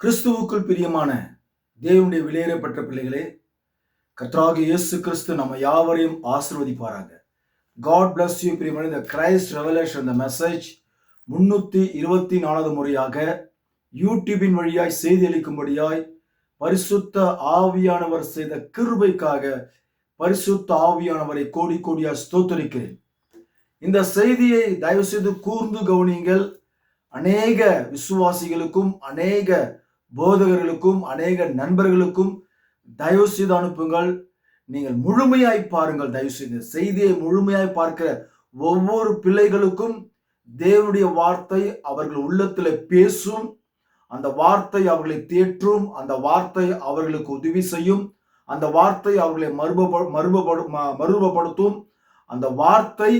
கிறிஸ்துவுக்குள் பிரியமான தேவனுடைய விலையேறப்பட்ட பிள்ளைகளே, கர்த்தராகிய இயேசு கிறிஸ்து நம்ம யாவரையும் ஆசீர்வதிப்பாராக. God bless you. பிரியமான இந்த கிரைஸ்ட் ரெவலேஷன் இந்த மெசேஜ் 324வது முறையாக யூடியூபின் வழியாய் செய்தி அளிக்கும்படியாய் பரிசுத்த ஆவியானவர் செய்த கிருபைக்காக பரிசுத்த ஆவியானவரை கோடி கோடியாய் ஸ்தோத்தரிக்கிறேன். இந்த செய்தியை தயவு செய்து கூர்ந்து கவனியுங்கள். அநேக விசுவாசிகளுக்கும் அநேக போதகர்களுக்கும் அநேக நண்பர்களுக்கும் தயவு செய்து அனுப்புங்கள். நீங்கள் முழுமையாய் பாருங்கள். தயவு செய்து செய்தியை முழுமையாய் பார்க்கிற ஒவ்வொரு பிள்ளைகளுக்கும் தேவனுடைய வார்த்தை அவர்கள் உள்ளத்தில் பேசும். அந்த வார்த்தை அவர்களை தேற்றும். அந்த வார்த்தை அவர்களுக்கு உதவி செய்யும். அந்த வார்த்தை அவர்களை மறுரூபப்படுத்தும். அந்த வார்த்தை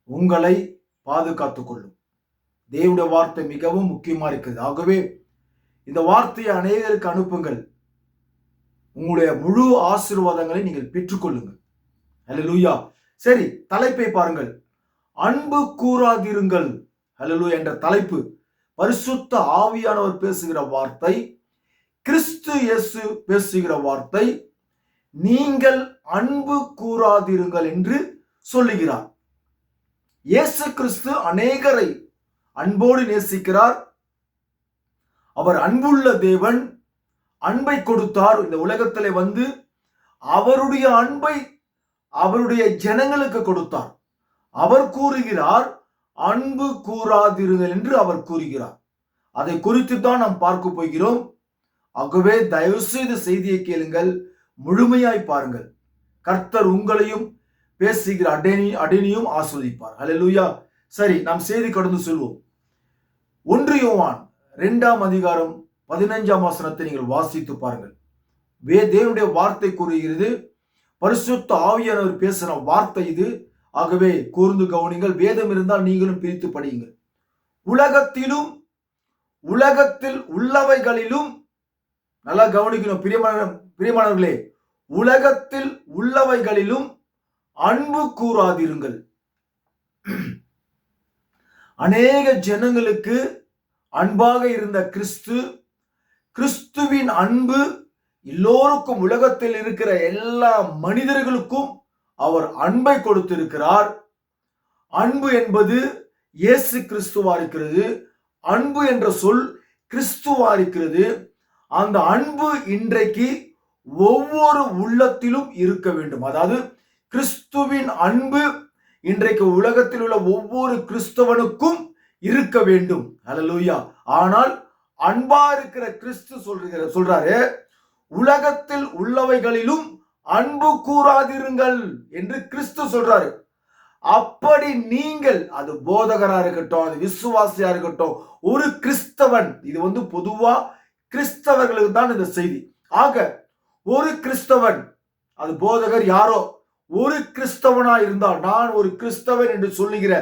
உங்களை பாதுகாத்துக் கொள்ளும். தேவனுடைய வார்த்தை மிகவும் முக்கியமா இருக்குது. ஆகவே இந்த வார்த்தையை அநேகருக்கு அனுப்புங்கள். உங்களுடைய முழு ஆசீர்வாதங்களை நீங்கள் பெற்றுக்கொள்ளுங்கள். ஹல்லேலூயா. சரி, தலைப்பை பாருங்கள். அன்பு கூறாதிருங்கள். ஹல்லேலூயா என்ற தலைப்பு. பரிசுத்த ஆவியானவர் பேசுகிற வார்த்தை, கிறிஸ்து இயேசு பேசுகிற வார்த்தை, நீங்கள் அன்பு கூறாதிருங்கள் என்று சொல்லுகிறார். இயேசு கிறிஸ்து அநேகரை அன்போடு நேசிக்கிறார். அவர் அன்புள்ள தேவன். அன்பை கொடுத்தார். இந்த உலகத்திலே வந்து அவருடைய அன்பை அவருடைய ஜனங்களுக்கு கொடுத்தார். அவர் கூறுகிறார், அன்பு கூறாதிருங்கள் என்று அவர் கூறுகிறார். அதை குறித்து தான் நாம் பார்க்க போகிறோம். ஆகவே தயவு செய்து செய்தியை கேளுங்கள், முழுமையாய் பாருங்கள். கர்த்தர் உங்களையும் பேசுகிற அடேனியும் ஆஸ்வதிப்பார். ஹல்லேலூயா. சரி, நாம் செய்தி கடந்து செல்வோம். 1 யோவான் 2ஆம் அதிகாரம் 15ஆம் வசனத்தை நீங்கள் வாசித்து பாருங்கள். தேவனுடைய வார்த்தை கூறுகிறது. பரிசுத்த ஆவியானவர் பேசுகிற வார்த்தை இது. ஆகவே கூர்ந்து கவனிங்கள். வேதம் இருந்தால் நீங்களும் பிரித்து படியுங்கள். உலகத்தில் உள்ளவைகளிலும், நல்லா கவனிக்கணும் பிரியமானவர்களே, உலகத்தில் உள்ளவைகளிலும் அன்பு கூறாதிருங்கள். அநேக ஜனங்களுக்கு அன்பாக இருந்த கிறிஸ்துவின் அன்பு எல்லோருக்கும், உலகத்தில் இருக்கிற எல்லா மனிதர்களுக்கும் அவர் அன்பை கொடுத்திருக்கிறார். அன்பு என்பது இயேசு கிறிஸ்துவா இருக்கிறது. அன்பு என்ற சொல் கிறிஸ்துவா இருக்கிறது. அந்த அன்பு இன்றைக்கு ஒவ்வொரு உள்ளத்திலும் இருக்க வேண்டும். அதாவது கிறிஸ்துவின் அன்பு இன்றைக்கு உலகத்தில் உள்ள ஒவ்வொரு கிறிஸ்தவனுக்கும் இருக்க வேண்டும். ஹல்லேலூயா. ஆனால் அன்பா இருக்கிற கிறிஸ்து சொல்றாரு, உலகத்தில் உள்ளவைகளிலும் அன்பு கூறாதிருங்கள் என்று கிறிஸ்து சொல்றாரு. அப்படி நீங்கள், அது போதகரா இருக்கட்டும், அது விசுவாசியா இருக்கட்டும், ஒரு கிறிஸ்தவன், இது வந்து பொதுவா கிறிஸ்தவர்களுக்கு தான் இந்த செய்தி. ஆக ஒரு கிறிஸ்தவன், அது போதகர் யாரோ, ஒரு கிறிஸ்தவனா இருந்தால், நான் ஒரு கிறிஸ்தவன் என்று சொல்லுகிற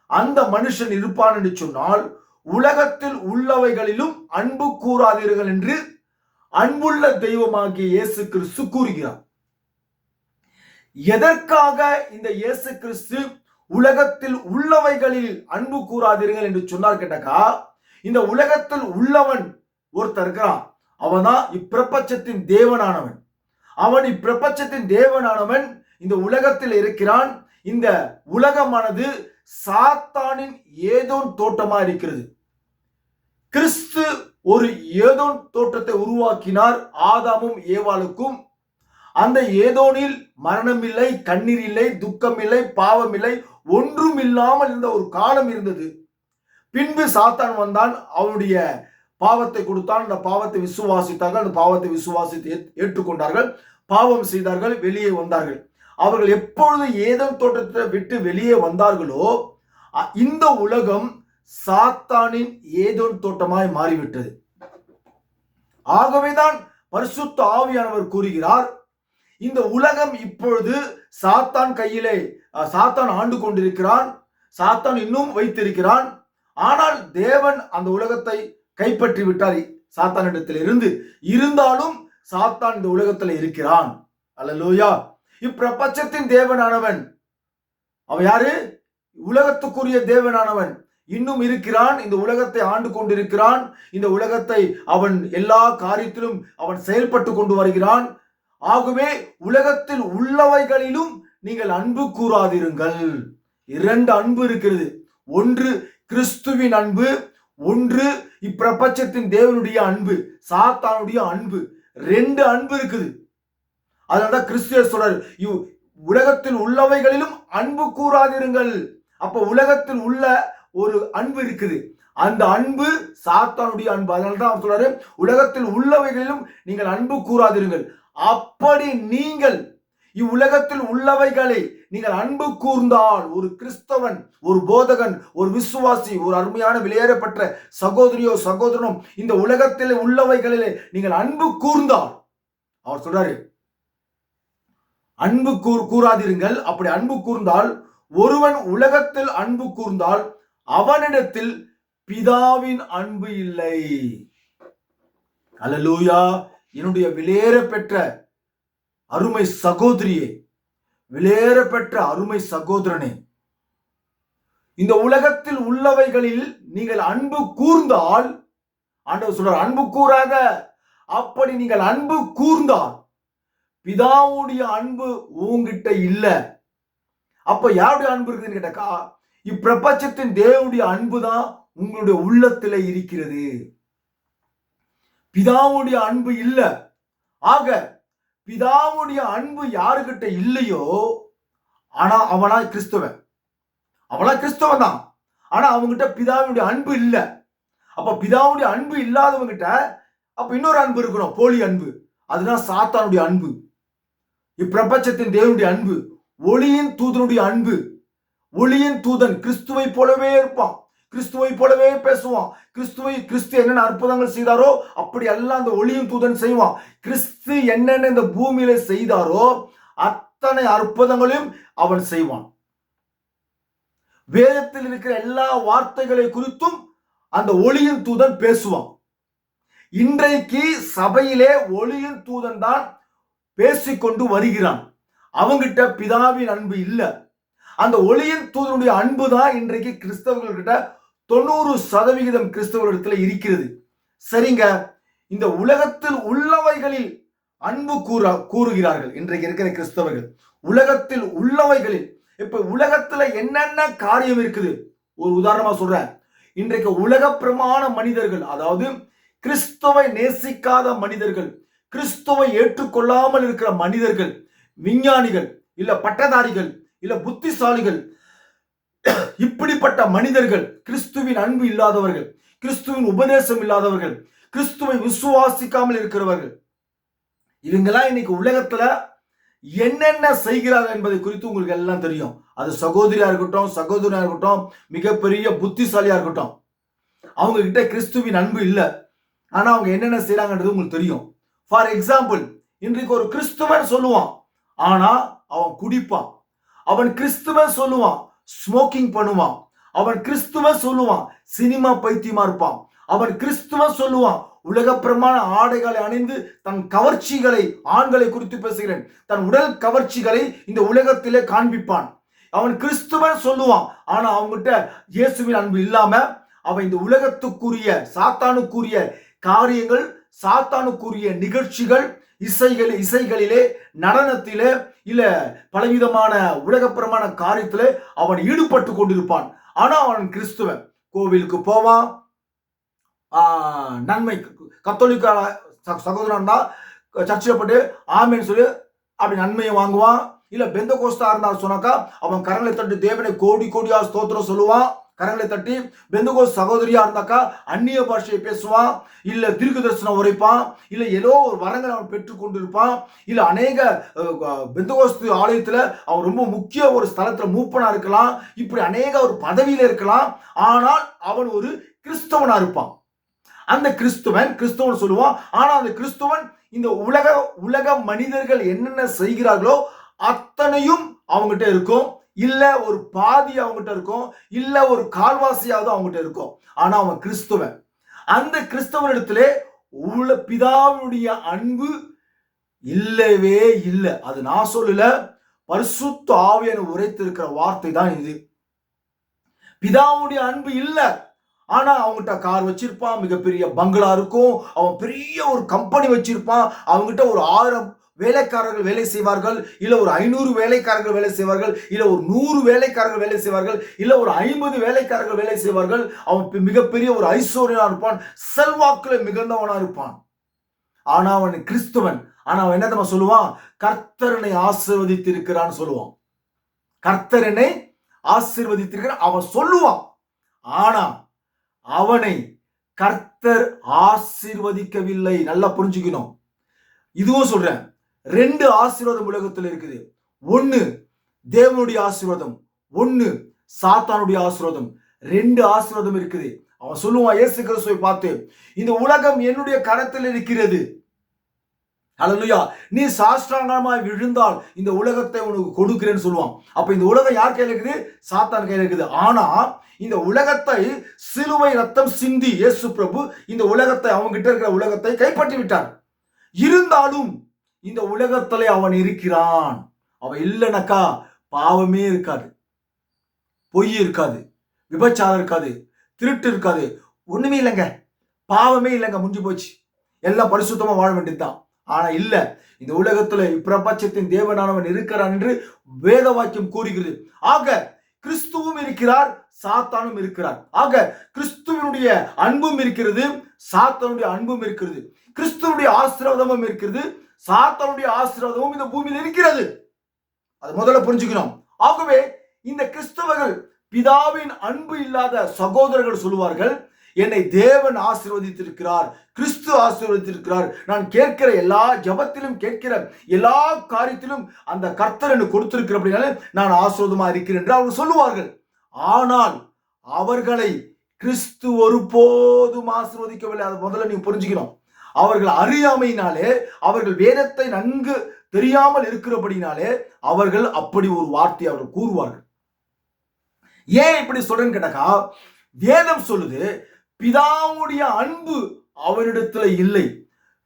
அந்த மனுஷன் இருப்பான் என்று சொன்னால், உலகத்தில் உள்ளவைகளிலும் அன்பு கூறாதீர்கள் என்று அன்புள்ள தெய்வமாகிய இயேசு கிறிஸ்து கூறுகிறார். எதற்காக இந்த இயேசு கிறிஸ்து உலகத்தில் உள்ளவைகளில் அன்பு கூறாதீர்கள் என்று சொன்னார் கேட்டாக்கா, இந்த உலகத்தில் உள்ளவன் ஒருத்தர் இருக்கிறான். அவன் தான் இப்பிரபஞ்சத்தின் தேவனானவன். அவன் இப்பிரபஞ்சத்தின் தேவனானவன் இந்த உலகத்தில் இருக்கிறான். இந்த உலகமானது சாத்தானின் ஏதோன் தோட்டமா இருக்கிறது. கிறிஸ்து ஒரு ஏதோன் தோட்டத்தை உருவாக்கினார் ஆதாமும் ஏவாளுக்கும். அந்த ஏதோனில் மரணம் இல்லை, கண்ணீர் இல்லை, துக்கம் இல்லை, பாவம் இல்லை, ஒன்றும் இல்லாமல் இருந்த ஒரு காலம் இருந்தது. பின்பு சாத்தான் வந்தான், அவனுடைய பாவத்தை கொடுத்தான். அந்த பாவத்தை விசுவாசித்தார்கள். அந்த பாவத்தை விசுவாசித்து ஏற்றுக்கொண்டார்கள், பாவம் செய்தார்கள், வெளியே வந்தார்கள். அவர்கள் எப்பொழுது ஏதோன் தோட்டத்தை விட்டு வெளியே வந்தார்களோ, இந்த உலகம் சாத்தானின் ஏதோன் தோட்டமாய் மாறிவிட்டது. ஆகவேதான் பரிசுத்த ஆவியானவர் கூறுகிறார், இந்த உலகம் இப்பொழுது சாத்தான் கையிலே, சாத்தான் ஆண்டு கொண்டிருக்கிறான், சாத்தான் இன்னும் வைத்திருக்கிறான். ஆனால் தேவன் அந்த உலகத்தை கைப்பற்றி விட்டார் சாத்தானிடத்தில் இருந்து. இருந்தாலும் சாத்தான் இந்த உலகத்தில் இருக்கிறான். அல்லேலூயா. இப்பிரபஞ்சத்தின் தேவனானவன் அவன் யாரு? உலகத்துக்குரிய தேவனானவன். இன்னும் இருக்கிறான், இந்த உலகத்தை ஆண்டு கொண்டிருக்கிறான், இந்த உலகத்தை அவன் எல்லா காரியத்திலும் அவன் செயல்பட்டு கொண்டு வருகிறான். ஆகவே உலகத்தில் உள்ளவைகளிலும் நீங்கள் அன்பு கூறாதிருங்கள். 2 அன்பு இருக்கிறது. ஒன்று கிறிஸ்துவின் அன்பு, ஒன்று இப்பிரபஞ்சத்தின் தேவனுடைய அன்பு, சாத்தானுடைய அன்பு. 2 அன்பு இருக்குது. அதனாலதான் கிறிஸ்துவர் சொல்றாரு, உலகத்தில் உள்ளவைகளிலும் அன்பு கூறாதிருங்கள். அப்ப உலகத்தில் உள்ள ஒரு அன்பு இருக்குது, அந்த அன்பு சாத்தானுடைய அன்பு. அதனாலதான் அவர் சொல்றாரு, உலகத்தில் உள்ளவைகளிலும் நீங்கள் அன்பு கூறாதிருங்கள். அப்படி நீங்கள் இவ்வுலகத்தில் உள்ளவைகளை நீங்கள் அன்பு கூர்ந்தால், ஒரு கிறிஸ்தவன், ஒரு போதகன், ஒரு விசுவாசி, ஒரு அருமையான விலையேறப்பட்ட சகோதரியோ சகோதரனோ இந்த உலகத்தில் உள்ளவைகளிலே நீங்கள் அன்பு கூர்ந்தால், அவர் சொல்றாரு அன்பு கூறாதிருங்கள். அப்படி அன்பு கூர்ந்தால், ஒருவன் உலகத்தில் அன்பு கூர்ந்தால் அவனிடத்தில் பிதாவின் அன்பு இல்லை. அல்லேலூயா. என்னுடைய விலையேற பெற்ற அருமை சகோதரியே, விலையேற பெற்ற அருமை சகோதரனே, இந்த உலகத்தில் உள்ளவைகளில் நீங்கள் அன்பு கூர்ந்தால், ஆண்டவர் சொல்றார் அன்பு கூறாத. அப்படி நீங்கள் அன்பு கூர்ந்தால் பிதாவுடைய அன்பு உங்ககிட்ட இல்ல. அப்ப யாருடைய அன்பு இருக்குதுன்னு கேட்டாக்கா, இப்பிரபஞ்சத்தின் தேவனுடைய அன்பு தான் உங்களுடைய உள்ளத்துல இருக்கிறது. பிதாவுடைய அன்பு இல்ல. ஆக பிதாவுடைய அன்பு யாருகிட்ட இல்லையோ, ஆனா அவனா கிறிஸ்தவன், அவனா கிறிஸ்தவன் தான், ஆனா அவங்ககிட்ட பிதாவுடைய அன்பு இல்ல. அப்ப பிதாவுடைய அன்பு இல்லாதவங்கிட்ட அப்ப இன்னொரு அன்பு இருக்கணும், போலி அன்பு. அதுதான் சாத்தானுடைய அன்பு. இப்பிரபஞ்சத்தின் தேவனுடைய அன்பு, ஒளியின் தூதனுடைய அன்பு. ஒளியின் தூதன் கிறிஸ்துவை போலவே இருப்பான், கிறிஸ்துவை போலவே பேசுவான். கிறிஸ்து என்னென்ன அற்புதங்கள் செய்தாரோ அப்படி எல்லாம் அந்த ஒளியின் தூதன் செய்வான். கிறிஸ்து என்னென்ன இந்த பூமியில செய்தாரோ அத்தனை அற்புதங்களையும் அவன் செய்வான். வேதத்தில் இருக்கிற எல்லா வார்த்தைகளை குறித்தும் அந்த ஒளியின் தூதன் பேசுவான். இன்றைக்கு சபையிலே ஒளியின் தூதன் தான் பேசிக்கொண்டு வருகிறான். அவங்கிட்ட பிதாவின் அன்பு இல்ல. அந்த ஒளியின் தூதனுடைய அன்பு தான் இன்றைக்கு கிறிஸ்தவர்கள்கிட்ட 90% கிறிஸ்தவர்களிடத்துல இருக்கிறது. சரிங்க, இந்த உலகத்தில் உள்ளவைகளில் அன்பு கூறுகிறார்கள் இன்றைக்கு இருக்கிற கிறிஸ்தவர்கள். உலகத்தில் உள்ளவைகளில், இப்ப உலகத்துல என்னென்ன காரியம் இருக்குது, ஒரு உதாரணமா சொல்றேன். இன்றைக்கு உலக பிரமாண மனிதர்கள், அதாவது கிறிஸ்துவை நேசிக்காத மனிதர்கள், கிறிஸ்துவை ஏற்றுக்கொள்ளாமல் இருக்கிற மனிதர்கள், விஞ்ஞானிகள் இல்ல பட்டதாரிகள் இல்ல புத்திசாலிகள், இப்படிப்பட்ட மனிதர்கள், கிறிஸ்துவின் அன்பு இல்லாதவர்கள், கிறிஸ்துவின் உபதேசம் இல்லாதவர்கள், கிறிஸ்துவை விசுவாசிக்காமல் இருக்கிறவர்கள், இவங்கெல்லாம் இன்னைக்கு உலகத்துல என்னென்ன செய்கிறார்கள் என்பதை குறித்து உங்களுக்கு எல்லாம் தெரியும். அது சகோதரியா இருக்கட்டும், சகோதரியா இருக்கட்டும், மிகப்பெரிய புத்திசாலியா இருக்கட்டும், அவங்க கிட்ட கிறிஸ்துவின் அன்பு இல்லை. ஆனா அவங்க என்னென்ன செய்யறாங்கன்றது உங்களுக்கு தெரியும். ஃபார் எக்ஸாம்பிள், இன்றைக்கு ஒரு கிறிஸ்துவன் சொல்லுவான், ஆனா அவன் குடிப்பான். அவன் கிறிஸ்துவன் சொல்லுவான், ஸ்மோக்கிங் பண்ணுவான். அவன் கிறிஸ்துவன் சொல்லுவான், சினிமா பைத்தியமா இருப்பான். அவன் கிறிஸ்துவன் சொல்லுவான், உலக பிரமாண ஆடைகளை அணிந்து தன் கவர்ச்சிகளை, ஆண்களை குறித்து பேசுகிறேன், தன் உடல் கவர்ச்சிகளை இந்த உலகத்திலே காண்பிப்பான். அவன் கிறிஸ்துவன் சொல்லுவான், ஆனா அவங்ககிட்ட இயேசுவின் அன்பு இல்லாம அவன் இந்த உலகத்துக்குரிய சாத்தானுக்குரிய காரியங்கள், சாத்தானுக்குரிய நிகழ்ச்சிகள், இசைகளிலே, நடனத்திலே, இல்ல பலவிதமான உலகப்பிரமான காரியத்திலே அவன் ஈடுபட்டு கொண்டிருப்பான். ஆனா அவன் கிறிஸ்துவன். கோவிலுக்கு போவான், நன்மை கத்தோலிக்க சகோதரன் தான் சர்ச்சையில் போட்டு ஆமேன்னு சொல்லி அப்படி நன்மையை வாங்குவான். இல்ல பெந்த கோஸ்தா இருந்தா சொன்னாக்கா அவன் கரங்களை தட்டி தேவனை கோடி கோடியா ஸ்தோத்திரம் சொல்லுவான். கரங்களை தட்டி பெந்தகோஸ் சகோதரியா இருந்தாக்கா அந்நிய பாஷையை பேசுவான், இல்ல தீர்க்க தரிசனம் உரைப்பான், இல்ல ஏதோ ஒரு வரங்களை அவன் பெற்று கொண்டிருப்பான். இல்ல அநேக பெந்தகோஸ்து ஆலயத்துல அவன் ரொம்ப முக்கிய ஒரு ஸ்தலத்துல மூப்பனா இருக்கலாம், இப்படி அநேக ஒரு பதவியில இருக்கலாம். ஆனால் அவன் ஒரு கிறிஸ்தவனா இருப்பான். அந்த கிறிஸ்தவன் சொல்லுவான். ஆனா அந்த கிறிஸ்தவன் இந்த உலக மனிதர்கள் என்னென்ன செய்கிறார்களோ அத்தனையும் அவங்ககிட்ட இருக்கும். இல்ல ஒரு பாதி அவங்ககிட்ட இருக்கும், இல்ல ஒரு கால்வாசியாவது அவங்ககிட்ட இருக்கும். ஆனா அவன் கிறிஸ்தவன். அந்த கிறிஸ்தவனிடத்திலே உள்ள பிதாவுடைய அன்பு இல்லவே இல்லை. அது நான் சொல்லல, பரிசுத்த ஆவியானவர் உரைத்திருக்கிற வார்த்தை தான் இது. பிதாவுடைய அன்பு இல்ல. ஆனா அவங்ககிட்ட கார் வச்சிருப்பான், மிகப்பெரிய பங்களா இருக்கும், அவன் பெரிய ஒரு கம்பெனி வச்சிருப்பான், அவங்ககிட்ட ஒரு 1000 வேலைக்காரர்கள் வேலை செய்வார்கள், இல்ல ஒரு 500 வேலைக்காரர்கள் வேலை செய்வார்கள், இல்ல ஒரு 100 வேலைக்காரர்கள் வேலை செய்வார்கள், இல்ல ஒரு 50 வேலைக்காரர்கள் வேலை செய்வார்கள். அவன் மிகப்பெரிய ஒரு ஐஸ்வர்யனா இருப்பான், செல்வாக்குல மிகுந்தவனா இருப்பான். ஆனா அவன் கிறிஸ்துவன். ஆனா அவன் என்ன தெரியுமா சொல்லுவான்? கர்த்தரனை ஆசீர்வதித்திருக்கிறான்னு சொல்லுவான். கர்த்தரனை ஆசீர்வதித்திருக்கிறான் அவன் சொல்லுவான். ஆனா அவனை கர்த்தர் ஆசீர்வதிக்கவில்லை. நல்லா புரிஞ்சுக்கணும். இதுவும் சொல்றேன், 2 ஆசீர்வாதம் உலகத்தில் இருக்குது. ஒன்னு தேவனுடைய ஆசீர்வாதம், ஒன்னு சாத்தானுடைய ஆசீர்வாதம். 2 ஆசீர்வாதம் இருக்குது. அவன் சொல்லுவான் இயேசு கிறிஸ்துவை பார்த்து, இந்த உலகம் என்னுடைய கரத்தில் இருக்கிறது. ஹல்லேலூயா. நீ சாஷ்டாங்கமாய் விழுந்தால் இந்த உலகத்தை உனக்கு கொடுக்கிறேன்னு சொல்லுவான். அப்ப இந்த உலகம் யார் கையில இருக்குது? சாத்தான் கையில இருக்குது. ஆனா இந்த உலகத்தை சிலுவை ரத்தம் சிந்தி இயேசு பிரபு இந்த உலகத்தை, அவங்க கிட்ட இருக்கிற உலகத்தை கைப்பற்றி விட்டார். இருந்தாலும் இந்த உலகத்திலே அவன் இருக்கிறான். அவன் இல்லைனாக்கா பாவமே இருக்காது, பொய் இருக்காது, விபச்சாரம் இருக்காது, திருட்டு இருக்காது, ஒண்ணுமே இல்லைங்க, பாவமே இல்லைங்க, முடிஞ்சு போச்சு, எல்லாம் பரிசுத்தமா வாழ வேண்டியதுதான். ஆனா இல்ல, இந்த உலகத்துல பிரபஞ்சத்தின் தேவனானவன் இருக்கிறான் என்று வேத வாக்கியம் கூறுகிறது. ஆக கிறிஸ்துவும் இருக்கிறார், சாத்தானும் இருக்கிறார். ஆக கிறிஸ்துவனுடைய அன்பும் இருக்கிறது, சாத்தானுடைய அன்பும் இருக்கிறது. கிறிஸ்துவனுடைய ஆசீர்வாதமும் இருக்கிறது, சாத்தானுடைய ஆசீர்வாதமும் இந்த பூமியில் இருக்கிறது. அது முதல்ல புரிஞ்சுக்கணும். ஆகவே இந்த கிறிஸ்தவர்கள் பிதாவின் அன்பு இல்லாத சகோதரர்கள் சொல்லுவார்கள், என்னை தேவன் ஆசீர்வதித்திருக்கிறார், கிறிஸ்து ஆசீர்வதித்திருக்கிறார், நான் கேட்கிற எல்லா ஜபத்திலும் கேட்கிற எல்லா காரியத்திலும் அந்த கர்த்தர் எனக்கு கொடுத்திருக்கிற அப்படினால நான் ஆசீர்வாதமா இருக்கிறேன் என்று அவர்கள் சொல்லுவார்கள். ஆனால் அவர்களை கிறிஸ்து ஒருபோதும் ஆசீர்வதிக்கவில்லை. அதை முதல்ல நீங்க புரிஞ்சுக்கணும். அவர்கள் அறியாமையினாலே, அவர்கள் வேதத்தை நன்கு தெரியாமல் இருக்கிறபடினாலே அவர்கள் அப்படி ஒரு வார்த்தை அவர்கள் கூறுவார்கள். ஏன் இப்படி சொல்றேன்னு கேட்டாக்கா, வேதம் சொல்லுது பிதாவுடைய அன்பு அவனிடத்துல இல்லை.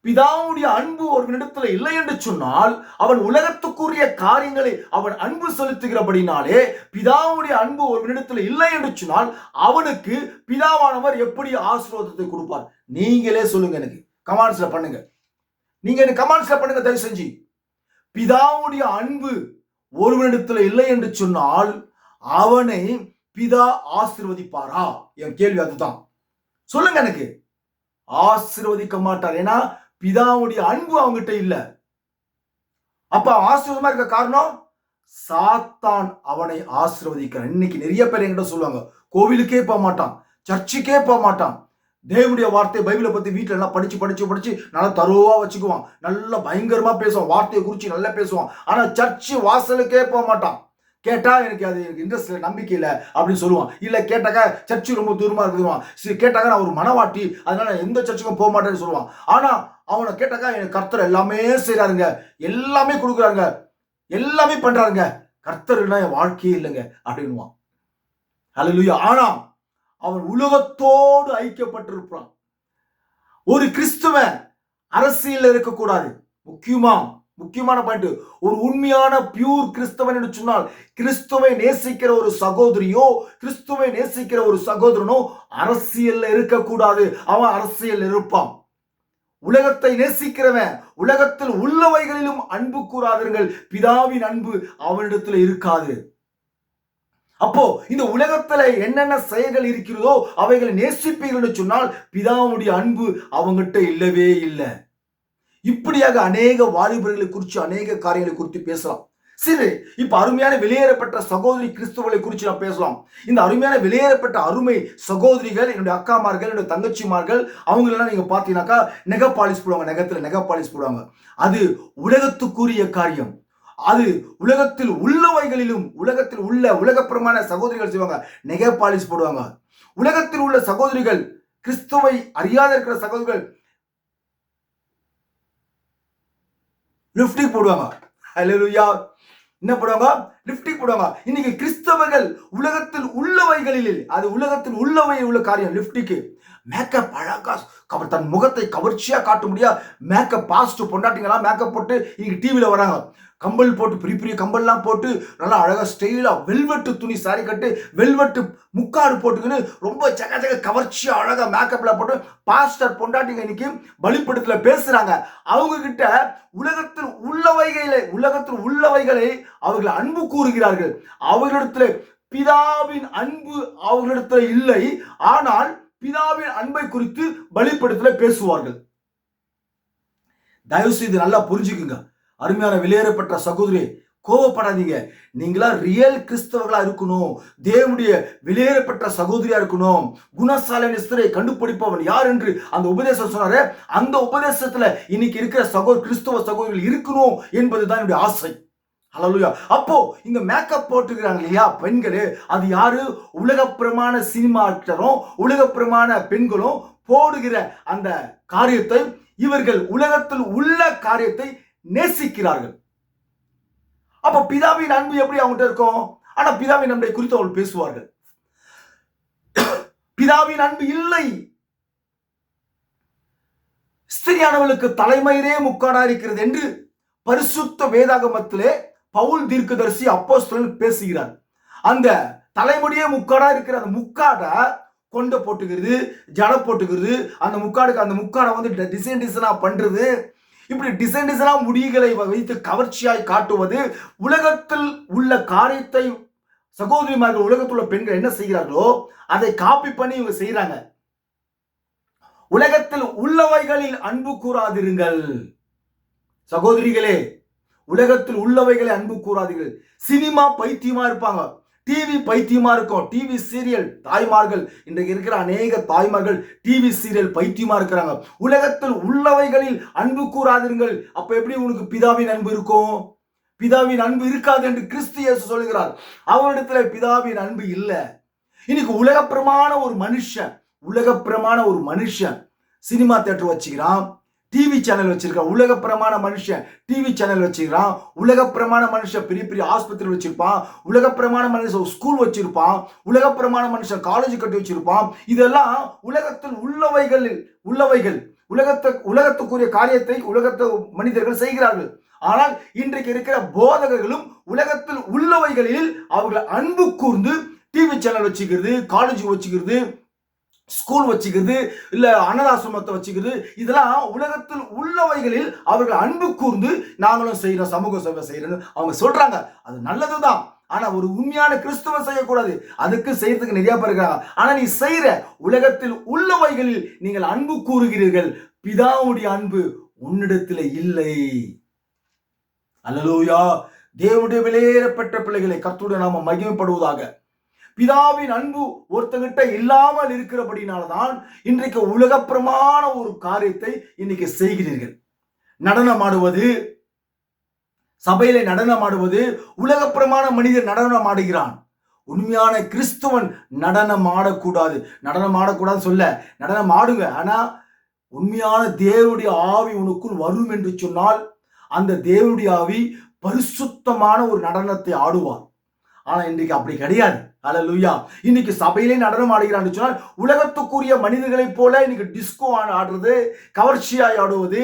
பிதாவுடைய அன்பு ஒருவனிடத்துல இல்லை என்று சொன்னால் அவன் உலகத்துக்குரிய காரியங்களை அவன் அன்பு செலுத்துகிறபடினாலே, பிதாவுடைய அன்பு ஒருவனிடத்துல இல்லை என்று சொன்னால் அவனுக்கு பிதாவானவர் எப்படி ஆசீர்வாதத்தை கொடுப்பார்? நீங்களே சொல்லுங்க, எனக்கு கமெண்ட்ஸ்ல பண்ணுங்க. நீங்க எனக்கு கமெண்ட்ஸ்ல பண்ணுங்க தயவு செஞ்சு. பிதாவுடைய அன்பு ஒருவனிடத்துல இல்லை என்று சொன்னால் அவனை பிதா ஆசீர்வதிப்பாரா? என் கேள்வி அதுதான். சொல்லுங்க எனக்கு. ஆசீர்வதிக்க மாட்டார். ஏன்னா பிதாவுடைய அன்பு அவங்கிட்ட இல்ல. அப்ப ஆசீர்வாதமா இருக்க காரணம் சாத்தான் அவனை ஆசீர்வதிக்கிறான். இன்னைக்கு நிறைய பேர் என்கிட்ட சொல்லுவாங்க, கோவிலுக்கே போக மாட்டான், சர்ச்சுக்கே போக மாட்டான், தேவனுடைய வார்த்தை பைபிளை பத்தி வீட்டுல எல்லாம் படிச்சு நல்லா தரோவா வச்சுக்குவான், நல்லா பயங்கரமா பேசுவான், வார்த்தையை குறிச்சு நல்லா பேசுவான். ஆனா சர்ச்சு வாசலுக்கே போக மாட்டான். கேட்டா எனக்கு அது இன்ட்ரெஸ்ட் இல்லை, நம்பிக்கை இல்லை அப்படின்னு சொல்லுவான். இல்ல கேட்டாக்கா சர்ச்சு ரொம்ப தூரமா இருக்குதுவான். கேட்டாக்கா நான் ஒரு மனவாட்டி, அதனால எந்த சர்ச்சுக்கும் போக மாட்டேன்னு சொல்லுவான். ஆனா அவனை கேட்டாக்கா எனக்கு கர்த்தர் எல்லாமே செய்யறாருங்க, எல்லாமே கொடுக்குறாங்க, எல்லாமே பண்றாருங்க, கர்த்தர்னா என் வாழ்க்கையே இல்லைங்க அப்படின்னுவான். ஹல்லேலூயா. ஆனா அவன் உலகத்தோடு ஐக்கியப்பட்டிருப்பான். ஒரு கிறிஸ்துவன் அரசியல் இருக்கக்கூடாது. முக்கியமான பாயிண்ட். ஒரு உண்மையான பியூர் கிறிஸ்தவன் என்று சொன்னால் கிறிஸ்துவை நேசிக்கிற ஒரு சகோதரியோ, கிறிஸ்துவை நேசிக்கிற ஒரு சகோதரனோ அரசியல் இருக்கக்கூடாது. அவன் அரசியல் இருப்பான். உலகத்தை நேசிக்கிறவன் உலகத்தில் உள்ளவைகளிலும் அன்பு கூறாதீர்கள், பிதாவின் அன்பு அவனிடத்தில் இருக்காது. அப்போ இந்த உலகத்துல என்னென்ன செயல்கள் இருக்கிறதோ அவைகளை நேசிப்பீர்கள் சொன்னால் பிதாவுடைய அன்பு அவங்கிட்ட இல்லவே இல்லை. இப்படியாக அநேக வாலிபர்களை குறித்து அநேக காரியங்களை குறித்து பேசலாம். சரி, இப்ப அருமையான வெளியேறப்பட்ட சகோதரி கிறிஸ்துவர்களை குறித்து நான் பேசலாம். இந்த அருமையான வெளியேறப்பட்ட அருமை சகோதரிகள், என்னுடைய அக்காமார்கள், என்னுடைய தங்கச்சிமார்கள், அவங்களெல்லாம் நீங்க பாத்தீங்கன்னாக்கா நெக பாலிஷ் போடுவாங்க, நெகத்துல நெக பாலிஷ் போடுவாங்க. அது உலகத்துக்குரிய காரியம். அது உலகத்தில் உள்ளவைகளிலும், உலகத்தில் உள்ள உலகப்பிரமான சகோதரிகள் செய்வாங்க, நெக பாலிஷ் போடுவாங்க. உலகத்தில் உள்ள சகோதரிகள், கிறிஸ்துவை அறியாத இருக்கிற சகோதரிகள் லிப்டிக் போடுவாங்க. ஹல்லேலூயா. என்ன போடுவாங்க? லிப்டிக் போடுவாங்க. இன்னைக்கு கிறிஸ்தவர்கள் உலகத்தில் உள்ளவைகளில், அது உலகத்தில் உள்ளவை உள்ள காரியம் லிப்டிக், மேக்கப் அழகா தன் முகத்தை கவர்ச்சியா காட்ட முடியா மேக்கப் பாஸ்ட் பொண்டாட்டிங்கெல்லாம் மேக்கப் போட்டு இன்னைக்கு டிவியில வராங்க. கம்பல் போட்டு பெரிய பெரிய கம்பல்லாம் போட்டு நல்லா அழகா ஸ்டைலா வெல்வெட்டு துணி சாரி கட்டு வெல்வெட்டு முக்காடு போட்டுக்கின்னு ரொம்ப ஜக ஜக கவர்ச்சியா அழகா மேக்கப்ல போட்டு பாஸ்டர் பொண்டாட்டிங்க இன்னைக்கு பலிப்படத்துல பேசுறாங்க. அவங்க கிட்ட உலகத்தில் உள்ளவைகளை அவர்கள் அன்பு கூறுகிறார்கள். அவர்களிடத்துல பிதாவின் அன்பு அவர்களிடத்துல இல்லை. ஆனால் பிதாவின் அன்பை குறித்து பலிப்படத்துல பேசுவார்கள். தயவு செய்து நல்லா புரிஞ்சுக்குங்க. அருமையான வெளியேறப்பட்ட சகோதரி, கோவப்படாதீங்க. நீங்களா ரியல் கிறிஸ்தவர்களா இருக்கணும். தேவனுடைய வெளியேறப்பட்ட சகோதரியா இருக்கணும். குணசாலின் ஸ்திரை கண்டுபிடிப்பவன் யார் என்று அந்த உபதேசம் சொன்னாரு. அந்த உபதேசத்துல இன்னைக்கு இருக்கிற கிறிஸ்தவ சகோதரிகள் இருக்கணும் என்பதுதான் என்னுடைய ஆசை. ஹல்லேலூயா. அப்போ இந்த மேக்கப் போட்டுக்கிறாங்க இல்லையா பெண்களே, அது யாரு? உலகப்பிரமாண சினிமா ஆக்டரும் உலகப்பிரமாண பெண்களும் போடுகிற அந்த காரியத்தை இவர்கள் உலகத்தில் உள்ள காரியத்தை நேசிக்கிறார்கள். அப்ப பிதாவின் அன்பு எப்படி அவங்ககிட்ட இருக்கும்? ஆனா பிதாவின் அன்பை குறித்து அவர்கள் பேசுவார்கள். பிதாவின் அன்பு இல்லை. ஸ்திரியானவளுக்கு தலைமயிரே முக்காடா இருக்கிறது என்று பரிசுத்த வேதாகமத்திலே பவுல் தீர்க்கதரிசி அப்போஸ்தலன் பேசுகிறார். அந்த தலைமுடியே முக்காடா இருக்கிற அந்த முக்காடை கொண்ட போட்டுக்கிறது, ஜட போட்டுக்கிறது, அந்த முக்காடை வந்து டிசைனா பண்றது, இப்படி டிசைனா முடிகளை வைத்து கவர்ச்சியாய் காட்டுவது, உலகத்தில் உள்ள காரியத்தை சகோதரிமார்கள் உலகத்தில் உள்ள பெண்கள் என்ன செய்கிறார்களோ அதை காப்பி பண்ணி இவங்க செய்யறாங்க. உலகத்தில் உள்ளவைகளில் அன்பு கூறாதிருங்கள். சகோதரிகளே, உலகத்தில் உள்ளவைகளை அன்பு கூறாதீர்கள். சினிமா பைத்தியமா இருப்பாங்க, டிவி பைத்தியமா இருக்கும். டிவி சீரியல் தாய்மார்கள், இன்றைக்கு இருக்கிற அநேக தாய்மார்கள் டிவி சீரியல் பைத்தியமா இருக்கிறாங்க. உலகத்தில் உள்ளவைகளில் அன்பு கூறாதீர்கள். அப்ப எப்படி உனக்கு பிதாவின் அன்பு இருக்கும்? பிதாவின் அன்பு இருக்காது என்று கிறிஸ்து இயேசு சொல்கிறார். அவரிடத்துல பிதாவின் அன்பு இல்லை. இன்னைக்கு உலகப்பிரமாண ஒரு மனுஷன் சினிமா தியேட்டர் வச்சுக்கிறான், டிவி சேனல் வச்சிருக்கான். உலகப்பிரமாண மனுஷன் டிவி சேனல் வச்சிருக்கான். உலகப்பிரமாண மனுஷன் பெரிய பெரிய ஆஸ்பத்திரி வச்சிருப்பான். உலகப்பிரமாண மனுஷன் ஸ்கூல் வச்சிருப்பான். உலகப்பிரமாண மனுஷன் காலேஜ் கட்டி வச்சிருப்பான். இதெல்லாம் உலகத்தில் உள்ளவைகள் உலகத்துக்குரிய காரியத்தை உலகத்து மனிதர்கள் செய்கிறார்கள். ஆனால் இன்றைக்கு இருக்கிற போதகர்களும் உலகத்தில் உள்ளவைகளில் அவர்கள் அன்பு கூர்ந்து டிவி சேனல் வச்சுக்கிறது, காலேஜ் வச்சுக்கிறது, ஸ்கூல் வச்சுக்கிறது, இல்ல அனாதாசிரமத்தை வச்சுக்கிறது, இதெல்லாம் உலகத்தில் உள்ளவைகளில் அவர்கள் அன்பு கூர்ந்து நாங்களும் செய்யறோம், சமூக சேவை செய்யறோம் அவங்க சொல்றாங்க. அது நல்லதுதான். ஆனா ஒரு உண்மையான கிறிஸ்துவ செய்யக்கூடாது. அதுக்கு செய்யறதுக்கு நிறைய பேர் இருக்காங்க. ஆனா நீ செய்யற உலகத்தில் உள்ளவைகளில் நீங்கள் அன்பு கூறுகிறீர்கள். பிதாவுடைய அன்பு உன்னிடத்தில் இல்லை. அல்லேலூயா. தேவனுடைய வெளியேறப்பட்ட பிள்ளைகளை கர்த்தருடைய நாம மகிமைப்படுவதாக. பிதாவின் அன்பு ஒருத்தங்கிட்ட இல்லாமல் இருக்கிறபடினால்தான் இன்றைக்கு உலகப்பிரமாண ஒரு காரியத்தை இன்னைக்கு செய்கிறீர்கள். நடனம் ஆடுவது, சபையில நடனம் ஆடுவது, உலகப்பிரமாண மனிதர் நடனம் ஆடுகிறான். உண்மையான கிறிஸ்துவன் நடனம் ஆடக்கூடாது சொல்ல, நடனம் ஆடுங்க. ஆனா உண்மையான தேவனுடைய ஆவி உனக்குள் வரும் என்று சொன்னால் அந்த தேவனுடைய ஆவி பரிசுத்தமான ஒரு நடனத்தை ஆடுவார். ஆனா இன்றைக்கு அப்படி கிடையாது. அல்லேலூயா. இன்னைக்கு சபையிலே நடனம் ஆடுகிறான்னு சொன்னால் உலகத்துக்குரிய மனிதர்களைப் போல இன்னைக்கு டிஸ்கோ ஆடுறது, கவர்ச்சியாய் ஆடுவது,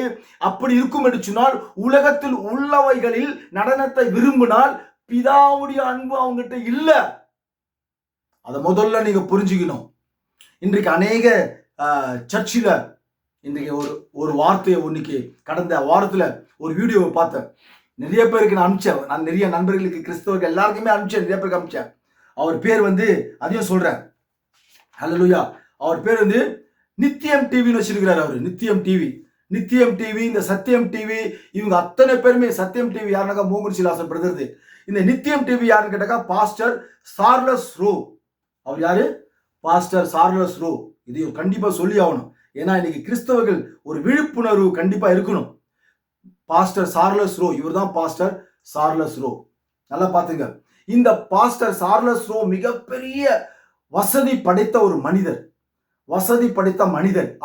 அப்படி இருக்கும் என்று சொன்னால் உலகத்தில் உள்ளவைகளில் நடனத்தை விரும்பினால் பிதாவுடைய அன்பு அவங்ககிட்ட இல்ல. அதை முதல்ல நீங்க புரிஞ்சுக்கணும். இன்றைக்கு அநேக சர்ச்சில் இன்றைக்கு ஒரு வார்த்தையை இன்னைக்கு கடந்த வாரத்துல ஒரு வீடியோவை பார்த்தேன். நிறைய பேருக்கு நான் அனுப்பிச்சேன். நான் நிறைய நண்பர்களுக்கு கிறிஸ்தவர்கள் எல்லாருக்குமே அனுப்பிச்சேன். நிறைய பேருக்கு அனுப்பிச்சேன். அவர் பேர் வந்து அதையும் சொல்றேன். அல்லேலூயா. அவர் பேர் வந்து நித்தியம் டிவின்னு வச்சிருக்கிறார். அவர் நித்தியம் டிவி, இந்த சத்தியம் டிவி, இவங்க அத்தனை பேருமே. சத்தியம் டிவி யாருனாக்கா மோகன்சிலாசன் பிரதர்து. இந்த நித்தியம் டிவி யாருன்னு கேட்டாக்கா பாஸ்டர் சார்லஸ் ரோ. அவர் யாரு? Pastor Charles Rowe. இது கண்டிப்பா சொல்லி ஆகணும். ஏன்னா இன்னைக்கு கிறிஸ்தவர்கள் ஒரு விழிப்புணர்வு கண்டிப்பா இருக்கணும். பாஸ்டர் சார்லஸ் ரோ, இவர் தான் பாஸ்டர் சார்லஸ் ரோ. நல்லா பாத்துங்க. இந்த பாஸ்டர் சார்லஸ் ரோ மிகப்பெரிய வசதி படைத்த ஒரு மனிதர்,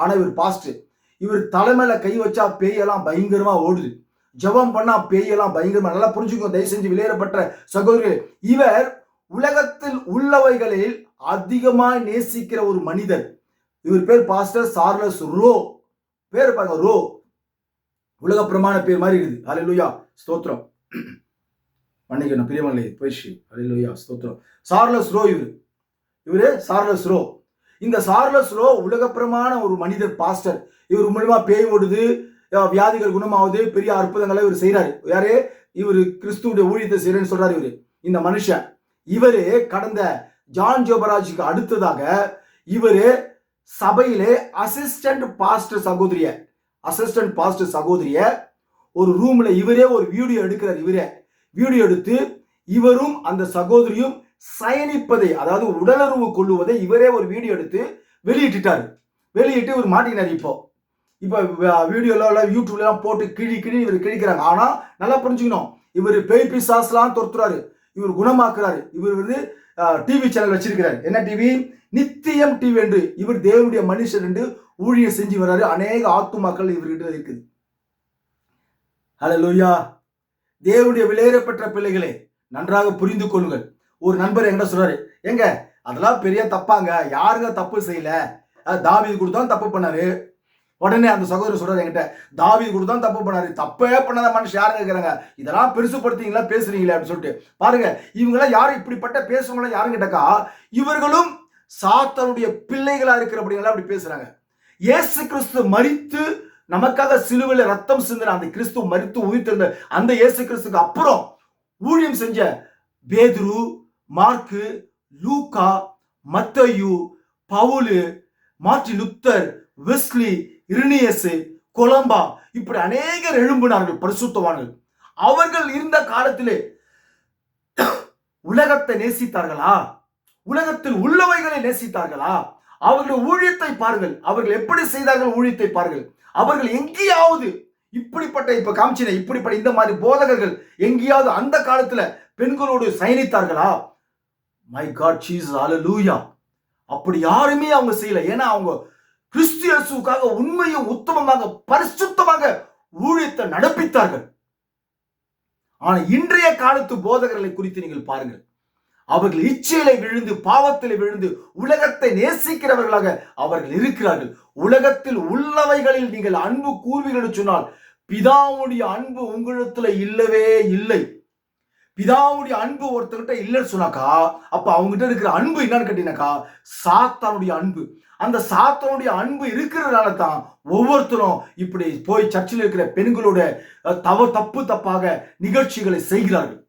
ஆனா இவர் பாஸ்டர். இவர் தலைமையில கை வச்சா பேயெல்லாம் பயங்கரமா ஓடுது, ஜெபம் பண்ணா பேயெல்லாம் பயங்கரமா. நல்லா புரிஞ்சுக்கோ தயவு செஞ்சு வெளியேறப்பட்ட சகோதரர்களே. இவர் உலகத்தில் உள்ளவைகளில் அதிகமாய் நேசிக்கிற ஒரு மனிதர். இவர் பேர் பாஸ்டர் சார்லஸ் ரோ. பேர் பாருங்க, ரோ. உலக பிரமாண பேர் மாதிரி இருக்குது. ஹல்லேலூயா, ஸ்தோத்திரம். மன்னிக்கணும் பிரியமல்லே போயிடுச்சு. ஹல்லேலூயா, ஸ்தோத்திரம். Charles Rowe. இவரு சார்லஸ் ரோ. இந்த சார்லஸ் ரோ உலக பிரமாண ஒரு மனிதர், பாஸ்டர். இவர் மூலமா பேய் ஓடுது, வியாதிகள் குணமாவது, பெரிய அற்புதங்களை இவர் செய்யறாரு. யாரு? இவர் கிறிஸ்துவுடைய ஊழியத்தை செய்யறேன்னு சொல்றாரு இவரு, இந்த மனுஷன். இவரு கடந்த ஜான் ஜோபராஜுக்கு அடுத்ததாக இவரு சபையிலே அசிஸ்டன்ட் பாஸ்டர் சகோதரிய ஒரு ரூம்ல இவரே ஒரு வீடியோ எடுக்கிறார். இவரே வீடியோ எடுத்து இவரும் அந்த சகோதரியும் சயனிப்பதை, அதாவது உடலுறவு கொள்ளுவதை இவரே ஒரு வீடியோ எடுத்து வெளியிட்டுட்டாரு. வெளியிட்டு இவர் மாட்டினார். இப்போ வீடியோல யூடியூப்ல எல்லாம் போட்டு கிழி இவர் கிழிக்கிறாங்க. ஆனா நல்லா புரிஞ்சுக்கணும், இவர் பேய் பிசாசுலாம் துரத்துறாரு, இவர் குணமாக்குறாரு. இவர் டிவி சேனல் வச்சிருக்கிறார். என்ன டிவி? நித்தியம் டிவி என்று. இவர் தேவனுடைய மனுஷன் என்று ஊழியம் செஞ்சு வர்றாரு. அநேக ஆத்துமாக்கள் இவர்கிட்ட இருக்குது. ஹல்லேலூயா. தேவனுடைய விலையேறப்பட்ட பிள்ளைகளே, நன்றாக புரிந்து கொள்ளுங்கள். ஒரு நண்பர் என்கிட்ட சொல்றாரு, எங்க அதெல்லாம் பெரிய தப்பாங்க, யாருங்க தப்பு செய்யல, தாவீது கூட தான் தப்பு பண்ணாரு. உடனே அந்த சகோதரர் சொல்றாரு என்கிட்ட, தாவீது கூட தான் தப்பு பண்ணாரு, தப்பே பண்ணாத மனுஷன் யாருங்க இருக்கிறாங்க, இதெல்லாம் பெருசுப்படுத்தீங்களா பேசுறீங்களே அப்படின்னு சொல்லிட்டு. பாருங்க, இவங்களாம் யாரும் இப்படிப்பட்ட பேசுறவங்களாம் யாரும் கிட்டக்கா, இவர்களும் சாத்தானுடைய பிள்ளைகளா இருக்கிறபடிங்களா அப்படி பேசுறாங்க. இயேசு கிறிஸ்து மரித்து நமக்காக சிலுவையில் ரத்தம் சிந்தின அந்த கிறிஸ்து மரித்து உயிர்த்தெழுந்த அந்த இயேசு கிறிஸ்துக்கு அப்புறம் ஊழியம் செஞ்ச பேதுரு, மார்க்கு, லூக்கா, மத்தேயு, பவுலு, Martin Luther, Wesley, Irenaeus, Columba, இப்படி அநேகர் எழும்பினார்கள், பரிசுத்தவான்கள். அவர்கள் இருந்த காலத்திலே உலகத்தை நேசித்தார்களா? உலகத்தில் உள்ளவைகளை நேசித்தார்களா? அவர்கள் ஊழியத்தை பாருங்கள், அவர்கள் எப்படி செய்தார்கள் ஊழியத்தை பாருங்கள். அவர்கள் எங்கேயாவது இப்படிப்பட்ட இப்ப காமிச்சின இப்படிப்பட்ட இந்த மாதிரி போதகர்கள் எங்கேயாவது அந்த காலத்துல பெண்களோடு சயனித்தார்களா? மை காட் ஜீசஸ், ஹல்லேலூயா. அப்படி யாருமே அவங்க செய்யல. ஏன்னா அவங்க கிறிஸ்து இயேசுவுக்காக உண்மையும் உத்தமமாக பரிசுத்தமாக ஊழியத்தை நடப்பித்தார்கள். ஆனா இன்றைய காலத்து போதகர்களை குறித்து நீங்கள் பாருங்கள். அவர்கள் இச்சையிலே விழுந்து, பாவத்திலே விழுந்து, உலகத்தை நேசிக்கிறவர்களாக அவர்கள் இருக்கிறார்கள். உலகத்தில் உள்ளவைகளில் நீங்கள் அன்பு கூறுவீர்கள் சொன்னால் பிதாவுடைய அன்பு உங்களிடத்துல இல்லவே இல்லை. பிதாவுடைய அன்பு ஒருத்தர்கிட்ட இல்லைன்னு சொன்னாக்கா, அப்ப அவங்ககிட்ட இருக்கிற அன்பு என்னன்னு கேட்டீங்கன்னாக்கா, சாத்தானுடைய அன்பு. அந்த சாத்தானுடைய அன்பு இருக்கிறதுனால தான் ஒவ்வொருத்தரும் இப்படி போய் சர்ச்சில் இருக்கிற பெண்களோட தப்பாக நிகழ்ச்சிகளை செய்கிறார்கள்.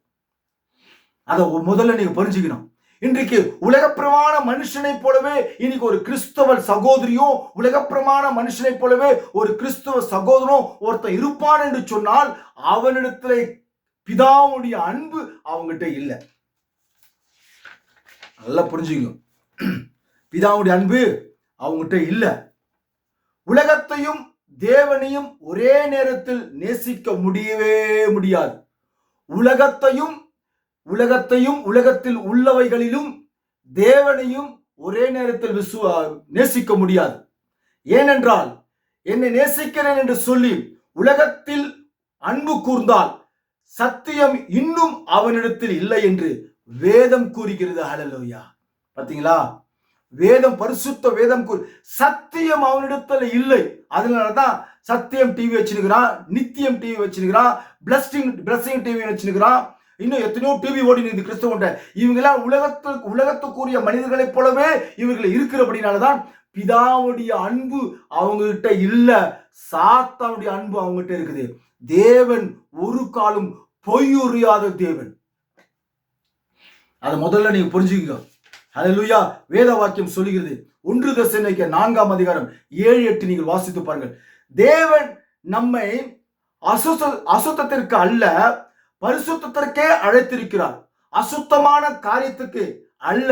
அதை முதல்ல நீங்க புரிஞ்சுக்கணும். இன்றைக்கு உலகப்பிரமாண மனுஷனை போலவே இன்னைக்கு ஒரு கிறிஸ்தவ சகோதரியும், உலகப்பிரமாண மனுஷனை போலவே ஒரு கிறிஸ்தவ சகோதரனும் ஒருத்தன் இருப்பான் என்று சொன்னால் அவனிடத்துல பிதாவுடைய அன்பு அவங்ககிட்ட இல்லை. நல்லா புரிஞ்சுக்கணும், பிதாவுடைய அன்பு அவங்ககிட்ட இல்லை. உலகத்தையும் தேவனையும் ஒரே நேரத்தில் நேசிக்க முடியவே முடியாது. உலகத்தையும் உலகத்தில் உள்ளவைகளிலும் தேவனையும் ஒரே நேரத்தில் நேசிக்க முடியாது. ஏனென்றால் என்னை நேசிக்கிறேன் என்று சொல்லி உலகத்தில் அன்பு கூர்ந்தால் சத்தியம் இன்னும் அவனிடத்தில் இல்லை என்று வேதம் கூறுகிறது. ஹல்லேலூயா. பாத்தீங்களா? வேதம், பரிசுத்த வேதம் சத்தியம் அவனிடத்தில் இல்லை. அதனாலதான் சத்தியம் டிவி வச்சிருக்கிறான், நித்தியம் டிவி வச்சிருக்கிறான், பிளஸிங் டிவி வச்சிருக்கிறான், இன்னும் எத்தனையோ டிவி ஓடி நின்று கிறிஸ்தவன். இவங்க எல்லாம் உலகத்துக்குரிய மனிதர்களைப் போலவே இவர்கள் இருக்கிறபடினாலதான் பிதாவுடைய அன்பு அவங்க கிட்ட இல்ல, சாத்தானுடைய அன்பு அவங்க கிட்ட இருக்குது. தேவன் ஒரு காலம் பொய்யுறியாத தேவன். அதை முதல்ல நீங்க புரிஞ்சுக்கோ. ஹல்லேலூயா. வேத வாக்கியம் சொல்லுகிறது, 1 தெசலோனிக்கே 4ஆம் அதிகாரம் 7-8 நீங்கள் வாசித்து பாருங்கள். தேவன் நம்மை அசுத்தத்திற்கு அல்ல பரிசுத்தத்திற்கே அழைத்திருக்கிறார். அசுத்தமான காரியத்துக்கு அல்ல,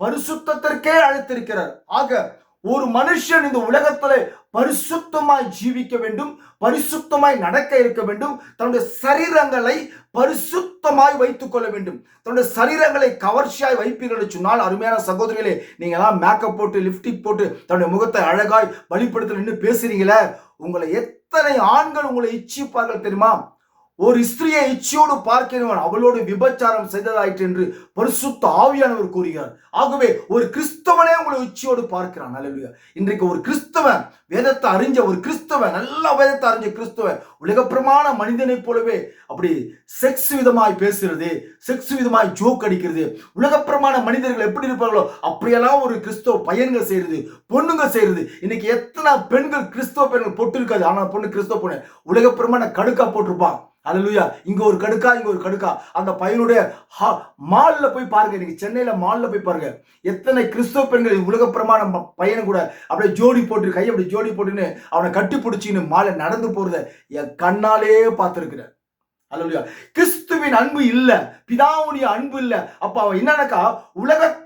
பரிசுத்தத்திற்கே அழைத்திருக்கிறார். ஆக ஒரு மனுஷன் இந்த உலகத்துல பரிசுத்தமாய் ஜீவிக்க வேண்டும், பரிசுத்தமாய் நடக்க இருக்க வேண்டும், தன்னுடைய சரீரங்களை பரிசுத்தமாய் வைத்துக் கொள்ள வேண்டும். தன்னுடைய சரீரங்களை கவர்ச்சியாய் வைப்பீர்கள் சொன்னால், அருமையான சகோதரிகளே, நீங்க எல்லாம் மேக்கப் போட்டு லிப்ஸ்டிக் போட்டு தன்னுடைய முகத்தை அழகாய் வெளிப்படுத்த நின்று பேசுறீங்களே, உங்களை எத்தனை ஆண்கள் உங்களை இச்சிப்பார்கள் தெரியுமா? ஒரு ஸ்திரியை இச்சையோடு பார்க்கிறவன் அவளோடு விபச்சாரம் செய்ததாயிற்று என்று பரிசுத்த ஆவியானவர் கூறுகிறார். ஆகவே ஒரு கிறிஸ்தவனே உங்களை இச்சையோடு பார்க்கிறான். அல்லேலூயா. இன்றைக்கு ஒரு கிறிஸ்தவன், வேதத்தை அறிஞ்ச ஒரு கிறிஸ்தவன், நல்ல வேதத்தை அறிஞ்ச கிறிஸ்தவன் உலகப்பிரமாண மனிதனை போலவே அப்படி செக்ஸ் விதமாய் பேசுறது, செக்ஸ் விதமாய் ஜோக் அடிக்கிறது, உலகப்பிரமாண மனிதர்கள் எப்படி இருப்பார்களோ அப்படியெல்லாம் ஒரு கிறிஸ்தவ பையன்கள் செய்யறது, பொண்ணுங்க செய்யறது. இன்னைக்கு எத்தனை பெண்கள், கிறிஸ்தவ பெண்கள் பொட்டு இருக்காது, ஆனா பொண்ணு கிறிஸ்தவ பொண்ணு உலகப்பிரமாண கடுக்கா போட்டிருப்பான். அல்லேலூயா. இங்க ஒரு கடுக்கா, இங்க ஒரு கடுக்கா. அந்த பையனுடைய மால்ல போய் பாருங்க, இன்னைக்கு சென்னையில மால்ல போய் பாருங்க, எத்தனை கிறிஸ்தவ பெண்கள் உலக பிரமாண பையனை கூட அப்படியே ஜோடி போட்டு, கையை அப்படி ஜோடி போட்டுன்னு அவனை கட்டி பிடிச்சின்னு மாலை நடந்து போறத என் கண்ணாலே பார்த்திருக்கிறேன். அல்லேலூயா. கிறிஸ்துவின் அன்பு இல்ல, பிதாவுடைய அன்பு இல்ல. அப்ப அவன் என்னன்னாக்கா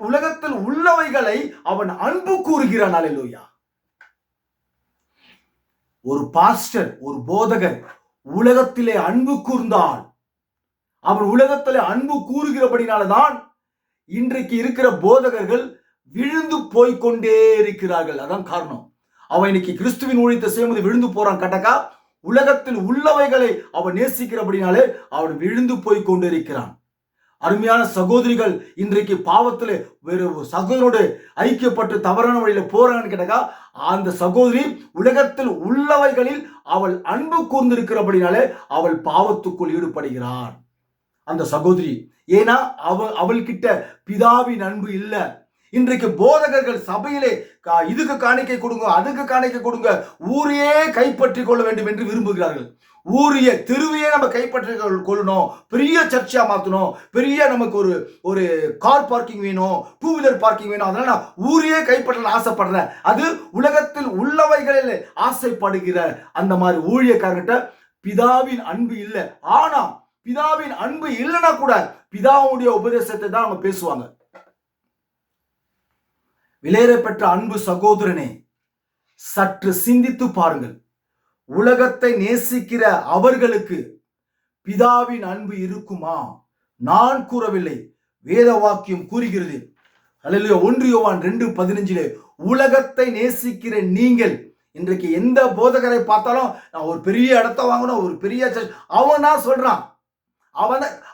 உலகத்தில் உள்ளவைகளை அவன் அன்பு கூறுகிறான். அல்லேலூயா. ஒரு பாஸ்டர், ஒரு போதகர் உலகத்திலே அன்பு கூர்ந்தால், அவன் உலகத்திலே அன்பு கூறுகிறபடினால்தான் இன்றைக்கு இருக்கிற போதகர்கள் விழுந்து போய்கொண்டே இருக்கிறார்கள். அதான் காரணம். அவன் இன்னைக்கு கிறிஸ்துவின் ஊழியத்தை செய்யும்போது விழுந்து போறான். கட்டக்கா உலகத்தில் உள்ளவைகளை அவன் நேசிக்கிறபடினாலே அவன் விழுந்து போய் கொண்டிருக்கிறான். அருமையான சகோதரிகள் இன்றைக்கு பாவத்தில் வேறு சகோதரோடு ஐக்கியப்பட்டு தவறான வழியில போறான்னு கேட்டாக்கா, அந்த சகோதரி உலகத்தில் உள்ளவைகளில் அவள் அன்பு கூர்ந்திருக்கிறபடினாலே அவள் பாவத்துக்குள் ஈடுபடுகிறான். அந்த சகோதரி ஏன்னா அவள் கிட்ட பிதாவின் அன்பு இல்ல. இன்றைக்கு போதகர்கள் சபையிலே இதுக்கு காணிக்கை கொடுங்க, அதுக்கு காணிக்கை கொடுங்க, ஊரையே கைப்பற்றி கொள்ள வேண்டும் என்று விரும்புகிறார்கள். ஊரிய தெருவையே நம்ம கைப்பற்றி கொள்ளணும், பெரிய சர்ச்சையா மாற்றணும், பெரிய நமக்கு ஒரு கார் பார்க்கிங் வேணும், டூ வீலர் பார்க்கிங் வேணும், அதனால நான் ஊரையே கைப்பற்ற ஆசைப்படுறேன். அது உலகத்தில் உள்ளவைகளில் ஆசைப்படுகிற அந்த மாதிரி ஊழியக்காரர்கிட்ட பிதாவின் அன்பு இல்லை. ஆனா பிதாவின் அன்பு இல்லைன்னா கூட பிதாவுடைய உபதேசத்தை தான் நம்ம பேசுவாங்க. விலையேற பெற்ற அன்பு சகோதரனே, சற்று சிந்தித்து பாருங்கள். உலகத்தை நேசிக்கிற அவர்களுக்கு பிதாவின் அன்பு இருக்குமா? நான் கூறவில்லை, வேத வாக்கியம் கூறுகிறது. அல்லேலூயா. 1 யோவான் 2:15 உலகத்தை நேசிக்கிற நீங்கள், இன்றைக்கு எந்த போதகரை பார்த்தாலும் நான் ஒரு பெரிய இடத்த வாங்கணும், ஒரு பெரிய அவன் தான் சொல்றான்.